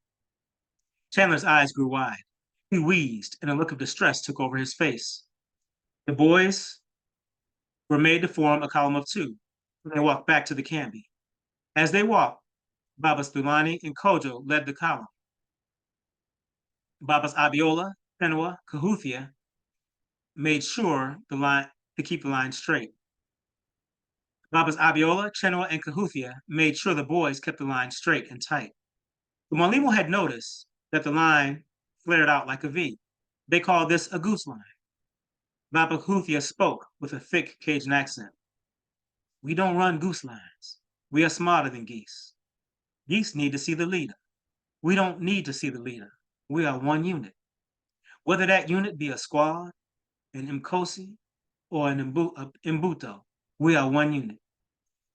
Chandler's eyes grew wide. He wheezed, and a look of distress took over his face. The boys were made to form a column of 2, and they walked back to the Canby. As they walked, Babas Thulani and Kojo led the column. Babas Abiola, Penua, Cahuthia made sure to keep the line straight. Babas Abiola, Chenua, and Cahuthia made sure the boys kept the line straight and tight. The Mwalimu had noticed that the line flared out like a V. They called this a goose line. Baba Cahuthia spoke with a thick Cajun accent. "We don't run goose lines. We are smarter than geese. Geese need to see the leader. We don't need to see the leader. We are one unit. Whether that unit be a squad, an Mkosi, or an Mbuto, we are one unit.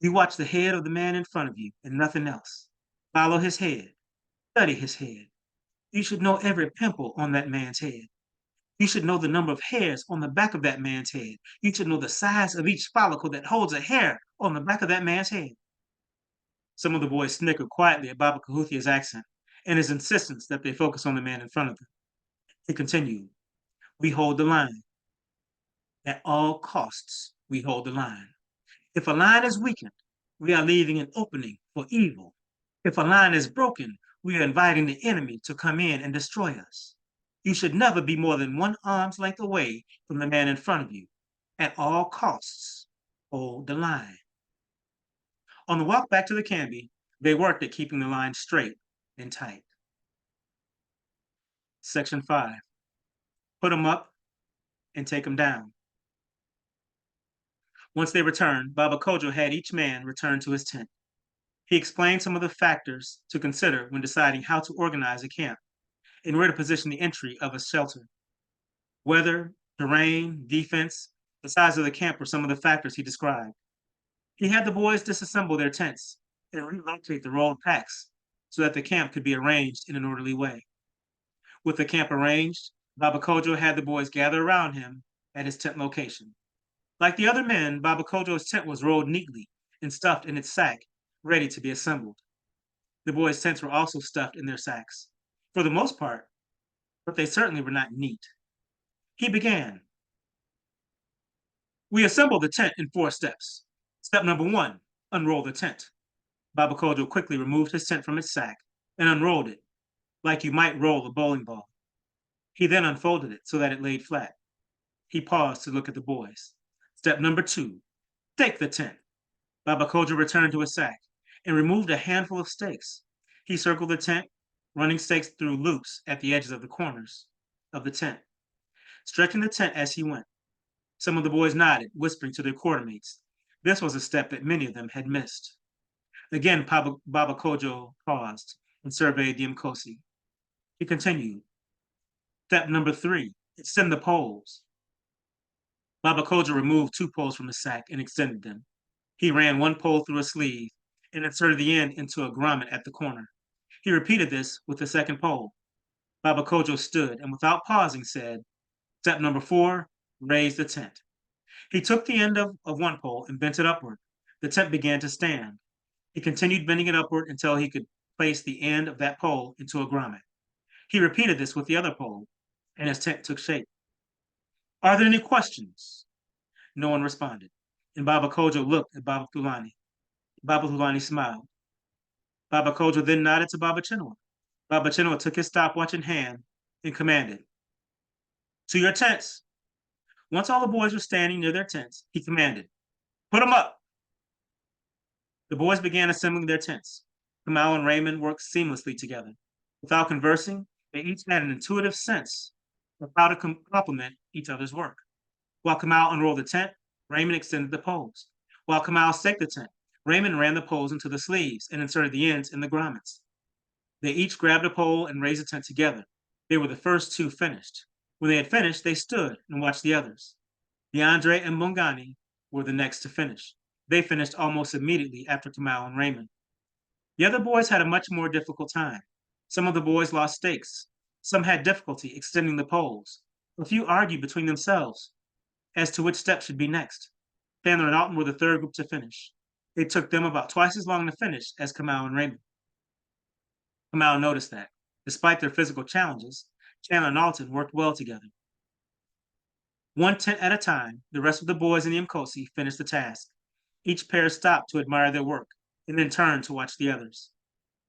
You watch the head of the man in front of you and nothing else. Follow his head. Study his head. You should know every pimple on that man's head. You should know the number of hairs on the back of that man's head. You should know the size of each follicle that holds a hair on the back of that man's head." Some of the boys snickered quietly at Baba Kahuthia's accent and his insistence that they focus on the man in front of them. He continued, "We hold the line. At all costs, we hold the line. If a line is weakened, we are leaving an opening for evil. If a line is broken, we are inviting the enemy to come in and destroy us. You should never be more than 1 arm's length away from the man in front of you. At all costs, hold the line." On the walk back to the Canby, they worked at keeping the line straight and tight. Section 5. Put 'em up and take 'em down. Once they returned, Baba Kojo had each man return to his tent. He explained some of the factors to consider when deciding how to organize a camp and where to position the entry of a shelter. Weather, terrain, defense, the size of the camp were some of the factors he described. He had the boys disassemble their tents and relocate the rolled packs so that the camp could be arranged in an orderly way. With the camp arranged, Baba Kojo had the boys gather around him at his tent location. Like the other men, Baba Kojo's tent was rolled neatly and stuffed in its sack, ready to be assembled. The boys' tents were also stuffed in their sacks, for the most part, but they certainly were not neat. He began. "We assemble the tent in 4 steps. Step number 1, unroll the tent." Baba Kojo quickly removed his tent from its sack and unrolled it, like you might roll a bowling ball. He then unfolded it so that it laid flat. He paused to look at the boys. "Step number 2, stake the tent." Baba Kojo returned to his sack and removed a handful of stakes. He circled the tent, running stakes through loops at the edges of the corners of the tent, stretching the tent as he went. Some of the boys nodded, whispering to their quartermates. This was a step that many of them had missed. Again, Baba Kojo paused and surveyed the Mkosi. He continued. "Step number 3, extend the poles." Baba Kojo removed 2 poles from his sack and extended them. He ran 1 pole through a sleeve and inserted the end into a grommet at the corner. He repeated this with the second pole. Baba Kojo stood and without pausing said, "Step number 4, raise the tent." He took the end of 1 pole and bent it upward. The tent began to stand. He continued bending it upward until he could place the end of that pole into a grommet. He repeated this with the other pole, and his tent took shape. "Are there any questions?" No one responded, and Baba Kojo looked at Baba Thulani. Baba Thulani smiled. Baba Kojo then nodded to Baba Chenua. Baba Chenua took his stopwatch in hand and commanded, "To your tents." Once all the boys were standing near their tents, he commanded, Put them up. The boys began assembling their tents. Kamau and Raymond worked seamlessly together. Without conversing, they each had an intuitive sense of how to complement each other's work. While Kamau unrolled the tent, Raymond extended the poles. While Kamau staked the tent, Raymond ran the poles into the sleeves and inserted the ends in the grommets. They each grabbed a pole and raised the tent together. They were the first two finished. When they had finished, they stood and watched the others. DeAndre and Bongani were the next to finish. They finished almost immediately after Kamau and Raymond. The other boys had a much more difficult time. Some of the boys lost stakes. Some had difficulty extending the poles. A few argued between themselves as to which step should be next. Chandler and Alton were the third group to finish. It took them about twice as long to finish as Kamau and Raymond. Kamau noticed that, despite their physical challenges, Chandler and Alton worked well together. One tent at a time, the rest of the boys in the Mkosi finished the task. Each pair stopped to admire their work and then turned to watch the others.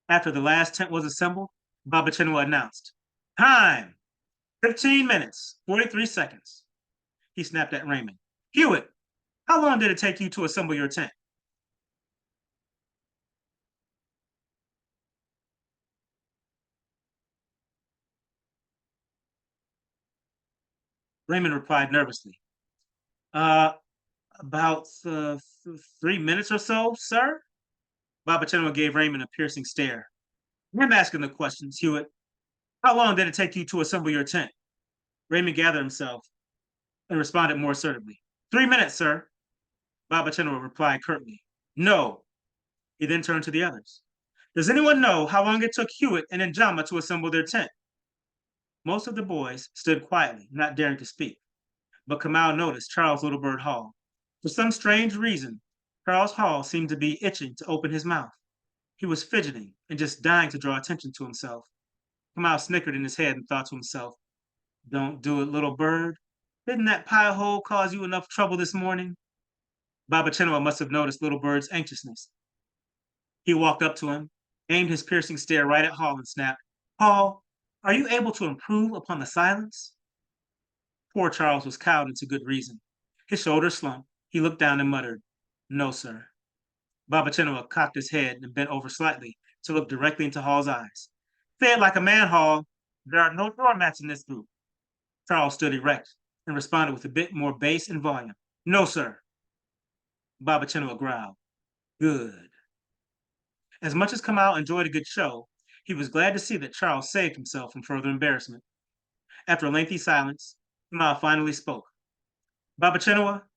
After the last tent was assembled, Baba Chinua announced, "Time! 15 minutes, 43 seconds. He snapped at Raymond. "Hewitt, how long did it take you to assemble your tent?" Raymond replied nervously, Uh, about 3 minutes or so, sir? Baba Chinua gave Raymond a piercing stare. "I'm asking the questions, Hewitt. How long did it take you to assemble your tent?" Raymond gathered himself and responded more assertively. 3 minutes, sir. Baba Chinua replied curtly. "No." He then turned to the others. "Does anyone know how long it took Hewitt and Njama to assemble their tent?" Most of the boys stood quietly, not daring to speak. But Kamau noticed Charles Littlebird Hall. For some strange reason, Charles Hall seemed to be itching to open his mouth. He was fidgeting and just dying to draw attention to himself. Kamau snickered in his head and thought to himself, "Don't do it, little bird. Didn't that pie hole cause you enough trouble this morning?" Baba Chinua must have noticed Little Bird's anxiousness. He walked up to him, aimed his piercing stare right at Hall, and snapped, "Hall, are you able to improve upon the silence?" Poor Charles was cowed into good reason. His shoulders slumped. He looked down and muttered, "No, sir." Baba Chinua cocked his head and bent over slightly to look directly into Hall's eyes. "Say it like a man, Hall. There are no doormats in this group." Charles stood erect and responded with a bit more bass and volume. "No, sir." Baba Chinua growled, "Good." As much as Kamau enjoyed a good show, he was glad to see that Charles saved himself from further embarrassment. After a lengthy silence, Kamau finally spoke. "Baba Chinua,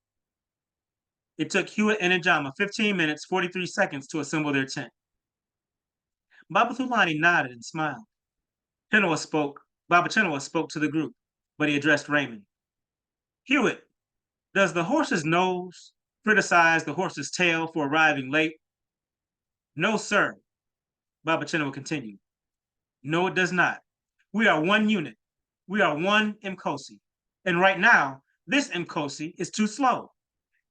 it took Hewitt and Njama 15 minutes, 43 seconds to assemble their tent." Baba Thulani nodded and smiled. Baba Chinua spoke to the group, but he addressed Raymond. "Hewitt, does the horse's nose criticize the horse's tail for arriving late?" "No, sir," Baba Chinua continued. "No, it does not. We are one unit. We are one Mkosi. And right now, this Mkosi is too slow.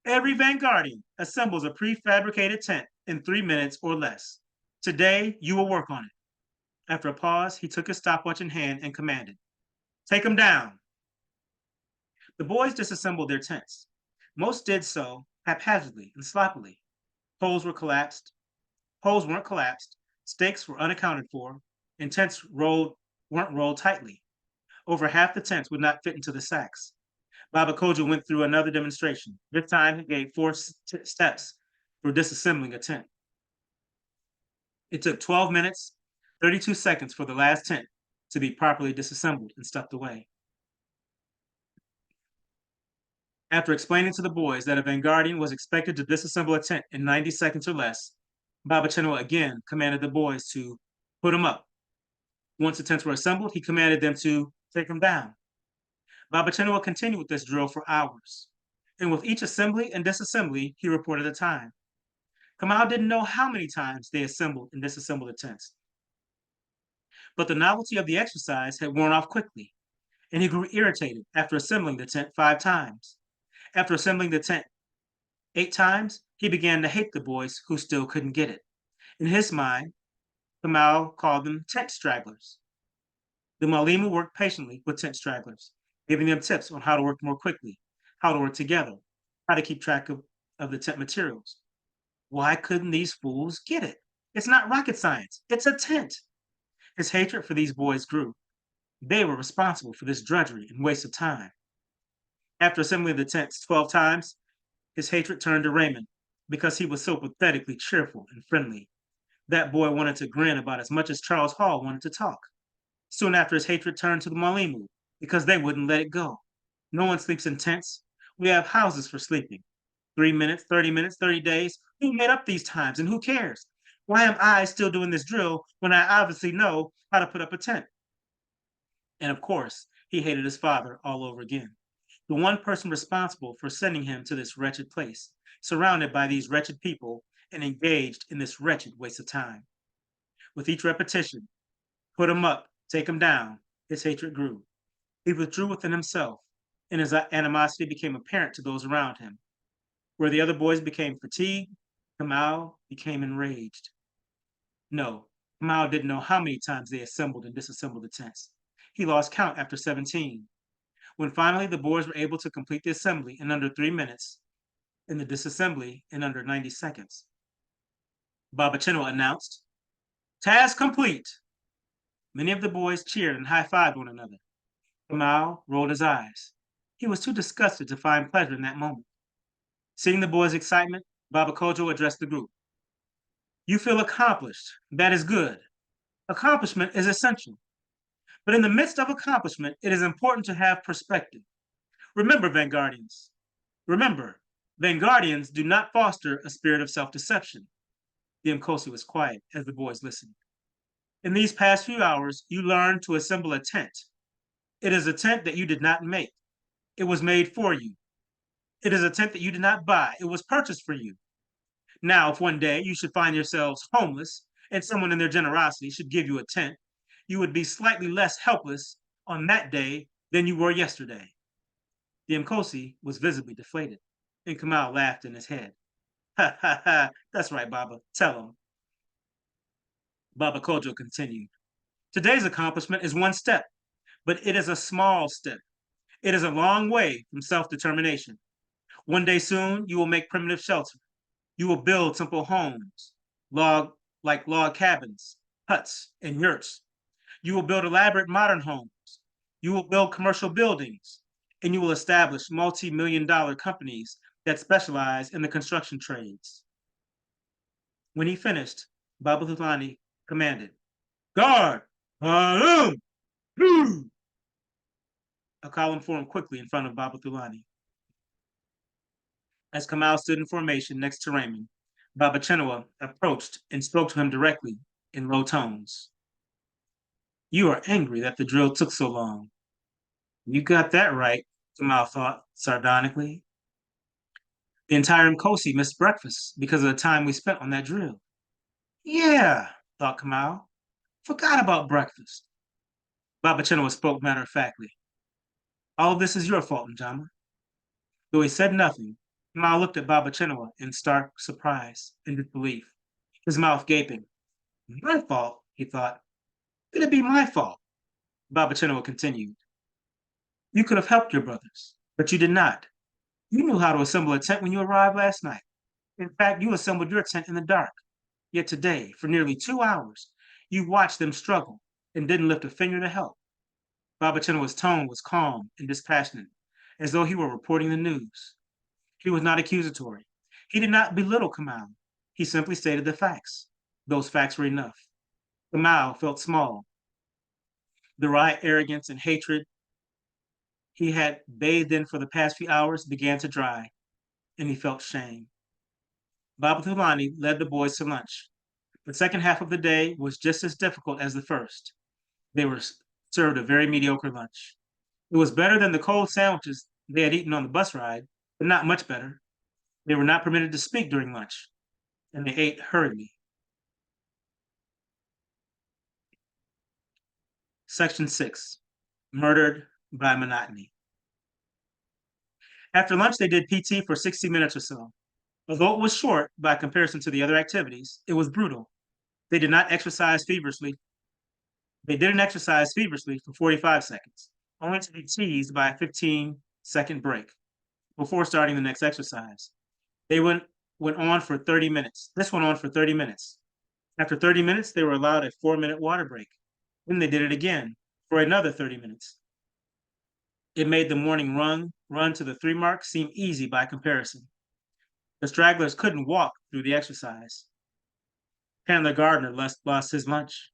Every Vanguardian assembles a prefabricated tent in 3 minutes or less. Today, you will work on it." After a pause, he took his stopwatch in hand and commanded, "Take them down." The boys disassembled their tents. Most did so haphazardly and sloppily. Poles weren't collapsed, stakes were unaccounted for, and tents weren't rolled tightly. Over half the tents would not fit into the sacks. Baba Kojo went through another demonstration. This time he gave four steps for disassembling a tent. It took 12 minutes, 32 seconds for the last tent to be properly disassembled and stuffed away. After explaining to the boys that a Vanguardian was expected to disassemble a tent in 90 seconds or less, Baba Chinua again commanded the boys to put them up. Once the tents were assembled, he commanded them to take them down. Baba Chinua continued with this drill for hours, and with each assembly and disassembly, he reported the time. Kamau didn't know how many times they assembled and disassembled the tents. But the novelty of the exercise had worn off quickly, and he grew irritated after assembling the tent 5 times. After assembling the tent 8 times, he began to hate the boys who still couldn't get it. In his mind, Kamau called them tent stragglers. The Malimu worked patiently with tent stragglers, giving them tips on how to work more quickly, how to work together, how to keep track of of the tent materials. Why couldn't these fools get it? It's not rocket science. It's a tent. His hatred for these boys grew. They were responsible for this drudgery and waste of time. After assembling the tents 12 times, his hatred turned to Raymond because he was so pathetically cheerful and friendly. That boy wanted to grin about as much as Charles Hall wanted to talk. Soon after, his hatred turned to the Mwalimu because they wouldn't let it go. No one sleeps in tents. We have houses for sleeping. 3 minutes, 30 minutes, 30 days. Who made up these times and who cares? Why am I still doing this drill when I obviously know how to put up a tent? And of course, he hated his father all over again. The one person responsible for sending him to this wretched place, surrounded by these wretched people and engaged in this wretched waste of time. With each repetition, put him up, take him down, his hatred grew. He withdrew within himself, and his animosity became apparent to those around him. Where the other boys became fatigued, Kamau became enraged. No, Kamau didn't know how many times they assembled and disassembled the tents. He lost count after 17. When finally the boys were able to complete the assembly in under 3 minutes and the disassembly in under 90 seconds, Baba Chinua announced, "Task complete." Many of the boys cheered and high-fived one another. Kamau rolled his eyes. He was too disgusted to find pleasure in that moment. Seeing the boys' excitement, Baba Kojo addressed the group. "You feel accomplished. That is good. Accomplishment is essential. But in the midst of accomplishment, it is important to have perspective. Remember, Vanguardians, remember, Vanguardians do not foster a spirit of self-deception." The Mkosi was quiet as the boys listened. "In these past few hours, you learned to assemble a tent. It is a tent that you did not make. It was made for you. It is a tent that you did not buy. It was purchased for you. Now, if one day you should find yourselves homeless and someone in their generosity should give you a tent, you would be slightly less helpless on that day than you were yesterday." The Mkosi was visibly deflated, and Kamau laughed in his head. "Ha ha ha, that's right, Baba, tell him." Baba Kojo continued, "Today's accomplishment is one step, but it is a small step. It is a long way from self-determination. One day soon, you will make primitive shelter. You will build simple homes, like log cabins, huts, and yurts. You will build elaborate modern homes. You will build commercial buildings, and you will establish multi-million-dollar companies that specialize in the construction trades." When he finished, Baba Thulani commanded, "Guard! A column formed quickly in front of Baba Thulani. As Kamau stood in formation next to Raymond, Baba Chinua approached and spoke to him directly in low tones. "You are angry that the drill took so long." "You got that right," Kamau thought sardonically. "The entire Mkosi missed breakfast because of the time we spent on that drill." "Yeah," thought Kamau. "Forgot about breakfast." Baba Chinua spoke matter-of-factly. "All of this is your fault, Njama." Though he said nothing, Kamau looked at Baba Chinua in stark surprise and disbelief, his mouth gaping. "My fault," he thought. "Could it be my fault?" Baba Chinua continued. "You could have helped your brothers, but you did not. You knew how to assemble a tent when you arrived last night. In fact, you assembled your tent in the dark. Yet today, for nearly 2 hours, you watched them struggle and didn't lift a finger to help." Baba Chinua's tone was calm and dispassionate, as though he were reporting the news. He was not accusatory. He did not belittle Kamau. He simply stated the facts. Those facts were enough. Kamau felt small. The wry arrogance and hatred he had bathed in for the past few hours began to dry, and he felt shame. Baba Thulani led the boys to lunch. The second half of the day was just as difficult as the first. They were served a very mediocre lunch. It was better than the cold sandwiches they had eaten on the bus ride, but not much better. They were not permitted to speak during lunch, and they ate hurriedly. Section 6, Murdered by Monotony. After lunch, they did PT for 60 minutes or so. Although it was short by comparison to the other activities, it was brutal. They didn't exercise feverishly for 45 seconds, only to be teased by a 15-second break before starting the next exercise. They went on for 30 minutes. This went on for 30 minutes. After 30 minutes, they were allowed a 4-minute water break. Then they did it again for another 30 minutes. It made the morning run to the 3 mark seem easy by comparison. The stragglers couldn't walk through the exercise. Chandler Gardner lost his lunch.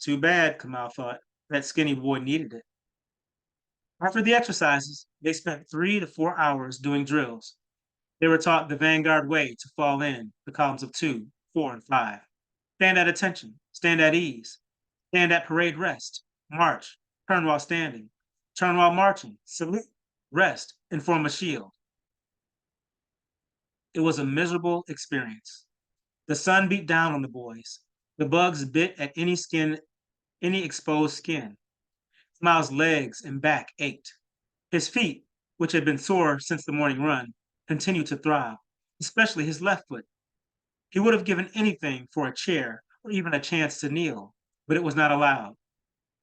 Too bad, Kamau thought. That skinny boy needed it. After the exercises, they spent 3 to 4 hours doing drills. They were taught the Vanguard way to fall in the columns of 2, 4, and 5. Stand at attention, stand at ease, stand at parade rest, march, turn while standing, turn while marching, salute, rest, and form a shield. It was a miserable experience. The sun beat down on the boys. The bugs bit at any exposed skin. Miles' legs and back ached. His feet, which had been sore since the morning run, continued to throb, especially his left foot. He would have given anything for a chair or even a chance to kneel, but it was not allowed.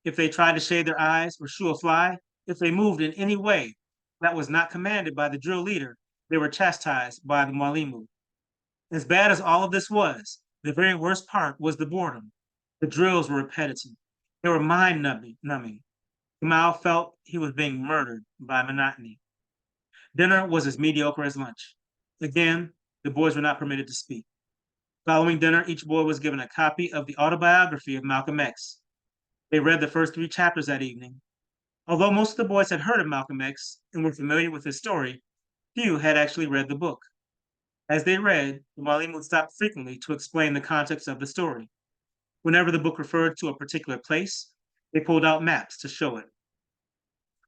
If they tried to shade their eyes or shoo a fly, if they moved in any way that was not commanded by the drill leader, they were chastised by the Mwalimu. As bad as all of this was, the very worst part was the boredom. The drills were repetitive. They were mind-numbing. Kamau felt he was being murdered by monotony. Dinner was as mediocre as lunch. Again, the boys were not permitted to speak. Following dinner, each boy was given a copy of the autobiography of Malcolm X. They read the first 3 chapters that evening. Although most of the boys had heard of Malcolm X and were familiar with his story, few had actually read the book. As they read, the Mwalimu would stop frequently to explain the context of the story. Whenever the book referred to a particular place, they pulled out maps to show it.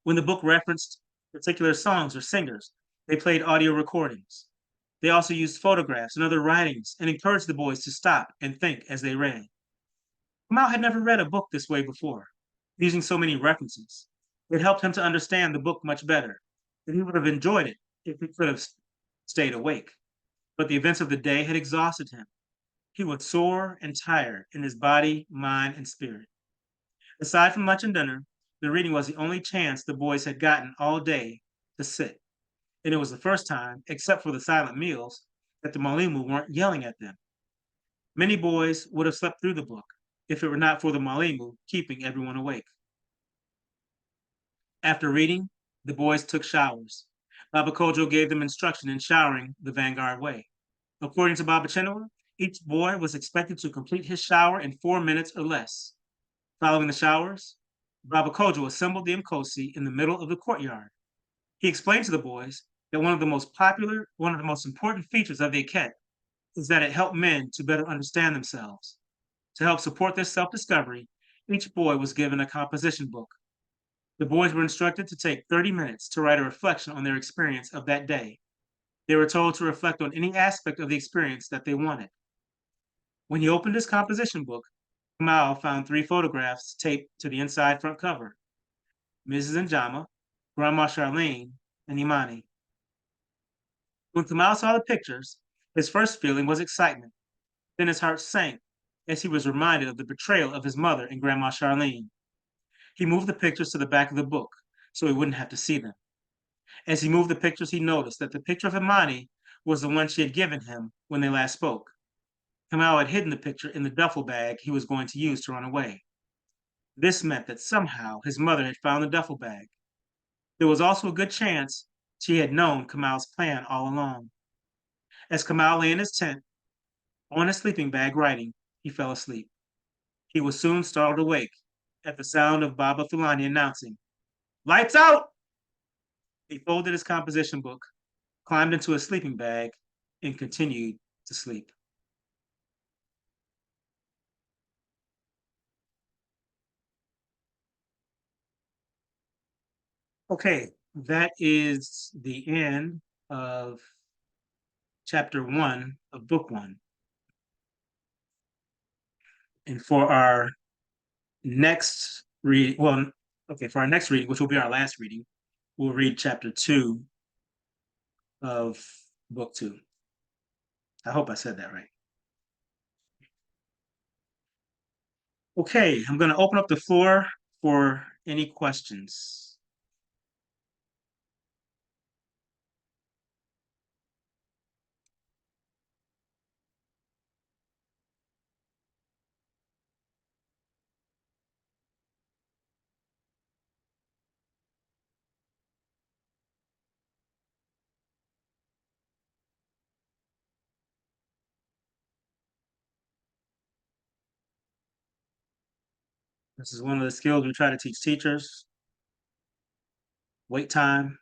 When the book referenced particular songs or singers, they played audio recordings. They also used photographs and other writings and encouraged the boys to stop and think as they read. Kamau had never read a book this way before, using so many references. It helped him to understand the book much better, and he would have enjoyed it if he could have stayed awake. But the events of the day had exhausted him. He was sore and tired in his body, mind, and spirit. Aside from lunch and dinner, the reading was the only chance the boys had gotten all day to sit. And it was the first time, except for the silent meals, that the Mwalimu weren't yelling at them. Many boys would have slept through the book if it were not for the Mwalimu keeping everyone awake. After reading, the boys took showers. Baba Kojo gave them instruction in showering the Vanguard way. According to Baba Chenua, each boy was expected to complete his shower in 4 minutes or less. Following the showers, Baba Kojo assembled the Mkosi in the middle of the courtyard. He explained to the boys that one of the most important features of the Iket is that it helped men to better understand themselves. To help support their self-discovery, each boy was given a composition book. The boys were instructed to take 30 minutes to write a reflection on their experience of that day. They were told to reflect on any aspect of the experience that they wanted. When he opened his composition book, Kamau found 3 photographs taped to the inside front cover: Mrs. Njama, Grandma Charlene, and Imani. When Kamau saw the pictures, his first feeling was excitement. Then his heart sank as he was reminded of the betrayal of his mother and Grandma Charlene. He moved the pictures to the back of the book so he wouldn't have to see them. As he moved the pictures, he noticed that the picture of Imani was the one she had given him when they last spoke. Kamau had hidden the picture in the duffel bag he was going to use to run away. This meant that somehow his mother had found the duffel bag. There was also a good chance she had known Kamau's plan all along. As Kamau lay in his tent, on his sleeping bag writing, he fell asleep. He was soon startled awake at the sound of Baba Thulani announcing, "Lights out!" He folded his composition book, climbed into his sleeping bag, and continued to sleep. Okay, that is the end of chapter 1 of book 1. And for our next read, for our next reading, which will be our last reading, we'll read chapter 2 of book 2. I hope I said that right. Okay, I'm going to open up the floor for any questions. This is one of the skills we try to teach teachers. Wait time.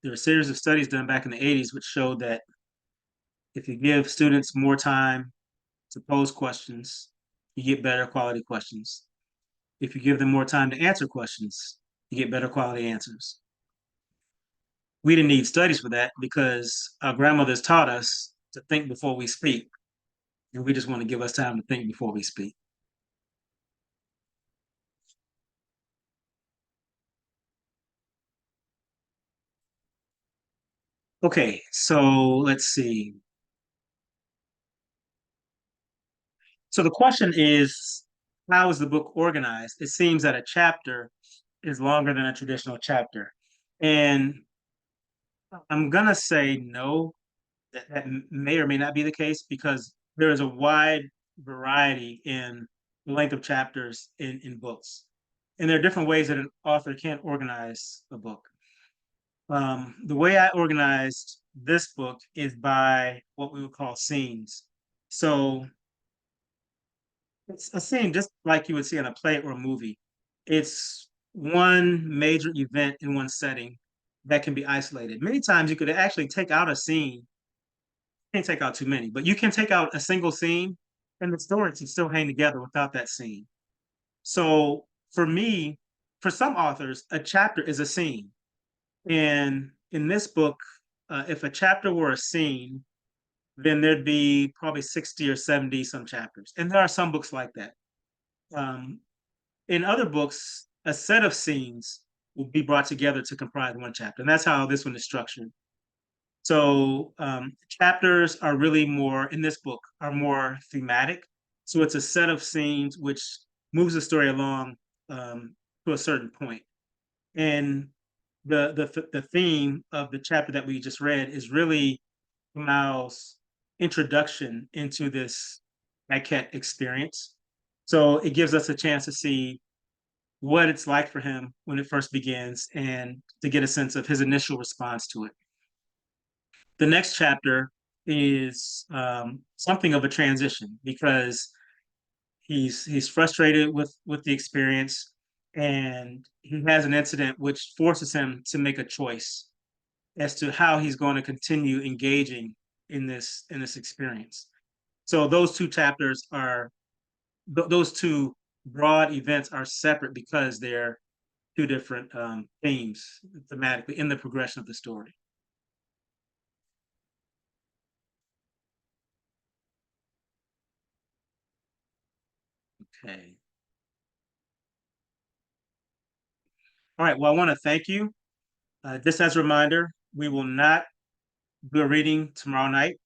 There are a series of studies done back in the 80s which showed that if you give students more time to pose questions, you get better quality questions. If you give them more time to answer questions, you get better quality answers. We didn't need studies for that because our grandmothers taught us to think before we speak, and we just want to give us time to think before we speak. Okay, so let's see. So the question is, how is the book organized? It seems that a chapter is longer than a traditional chapter. And I'm gonna say no, that may or may not be the case because there is a wide variety in the length of chapters in books. And there are different ways that an author can organize a book. The way I organized this book is by what we would call scenes. So it's a scene just like you would see in a play or a movie. It's one major event in one setting that can be isolated. Many times you could actually take out a scene. Can't take out too many, but you can take out a single scene and the story can still hang together without that scene. So for me, for some authors, a chapter is a scene. And in this book, if a chapter were a scene, then there'd be probably 60 or 70 some chapters. And there are some books like that. Um, in other books, a set of scenes will be brought together to comprise one chapter. And that's how this one is structured. So chapters are really more, in this book, are more thematic. So it's a set of scenes which moves the story along to a certain point. And the theme of the chapter that we just read is really Kamau's introduction into this Maquette experience. So it gives us a chance to see what it's like for him when it first begins and to get a sense of his initial response to it. The next chapter is something of a transition because he's frustrated with the experience and he has an incident which forces him to make a choice as to how he's going to continue engaging in this experience. So those two chapters are those two broad events are separate because they're two different themes thematically in the progression of the story. Okay. All right. Well, I want to thank you. Just as a reminder, we will not do a reading tomorrow night.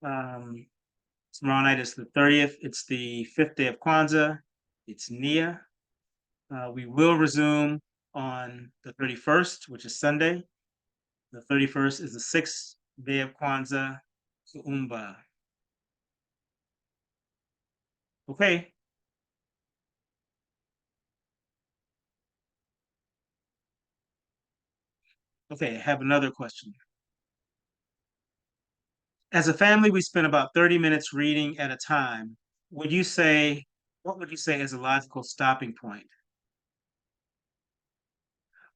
Um, Tomorrow night is the 30th. It's the fifth day of Kwanzaa. It's Nia. We will resume on the 31st, which is Sunday. The 31st is the sixth day of Kwanzaa, Kuumba. Okay. Okay, I have another question. As a family, we spend about 30 minutes reading at a time. Would you say, what would you say is a logical stopping point?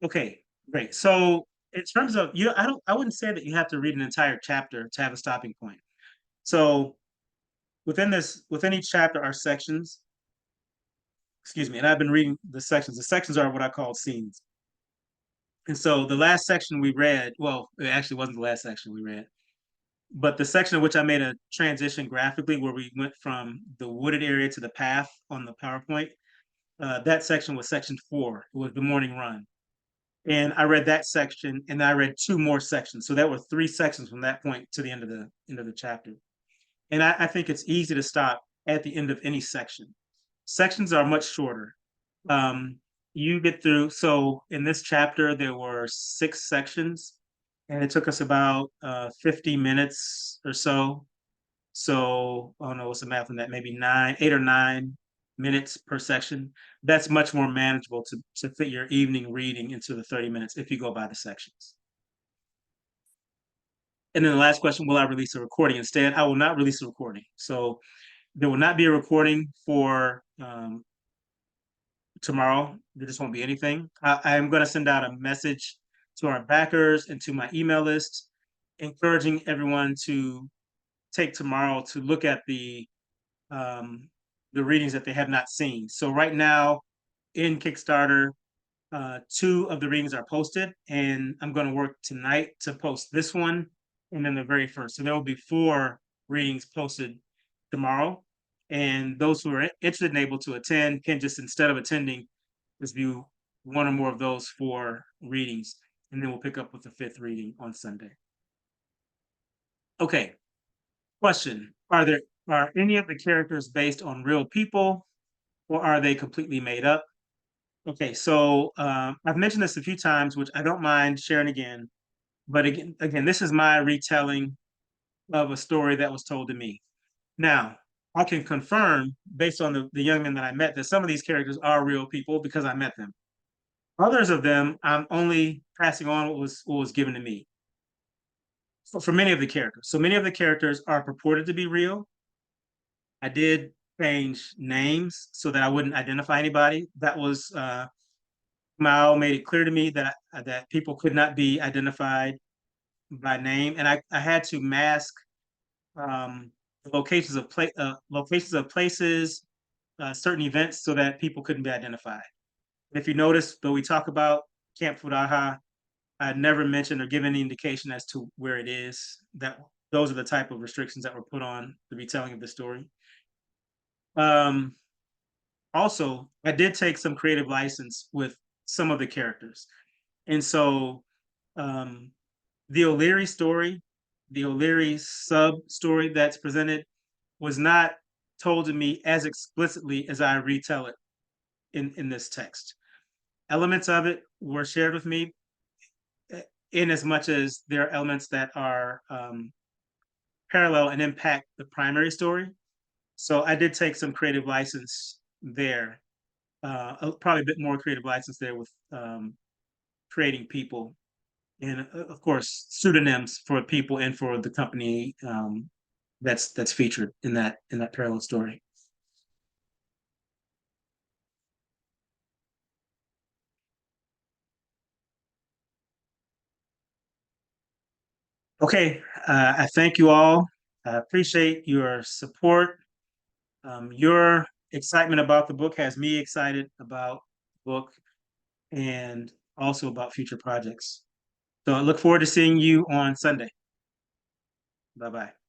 Okay, great. So in terms of you, I wouldn't say that you have to read an entire chapter to have a stopping point. So within each chapter are sections, excuse me, and I've been reading the sections. The sections are what I call scenes. And so the last section we read, well, it actually wasn't the last section we read, but the section in which I made a transition graphically where we went from the wooded area to the path on the PowerPoint, that section was section 4. It was the morning run. And I read that section and then I read two more sections. So that were 3 sections from that point to the end of the chapter. And I think it's easy to stop at the end of any section. Sections are much shorter. Um, you get through, so in this chapter, there were 6 sections, and it took us about 50 minutes or so. So, I don't know what's the math on that, maybe 8 or 9 minutes per section. That's much more manageable to fit your evening reading into the 30 minutes if you go by the sections. And then the last question, will I release a recording? Instead, I will not release a recording. So There will not be a recording for tomorrow. There just won't be anything. I am going to send out a message to our backers and to my email list, encouraging everyone to take tomorrow to look at the readings that they have not seen. So right now in Kickstarter, 2 of the readings are posted, and I'm going to work tonight to post this one and then the very first. So there will be 4 readings posted tomorrow. And those who are interested and able to attend can just, instead of attending, just view 1 or more of those 4 readings. And then we'll pick up with the 5th reading on Sunday. Okay. Question. Are any of the characters based on real people, or are they completely made up? Okay, so I've mentioned this a few times, which I don't mind sharing again. But again, this is my retelling of a story that was told to me. Now, I can confirm, based on the young men that I met, that some of these characters are real people because I met them. Others of them, I'm only passing on what was given to me. For many of the characters. So many of the characters are purported to be real. I did change names so that I wouldn't identify anybody. That was Mao made it clear to me that people could not be identified by name, and I had to mask locations of places, certain events, so that people couldn't be identified. If you notice, though we talk about Camp Furaha, I never mentioned or given any indication as to where it is. Those are the type of restrictions that were put on the retelling of the story. Also, I did take some creative license with some of the characters. And so the O'Leary story, the O'Leary sub story that's presented, was not told to me as explicitly as I retell it in this text. Elements of it were shared with me, in as much as there are elements that are parallel and impact the primary story. So I did take some creative license there, probably a bit more creative license there with creating people, and of course pseudonyms for people and for the company that's featured in that parallel story. Okay, I thank you all. I appreciate your support. Your excitement about the book has me excited about the book and also about future projects. So I look forward to seeing you on Sunday. Bye-bye.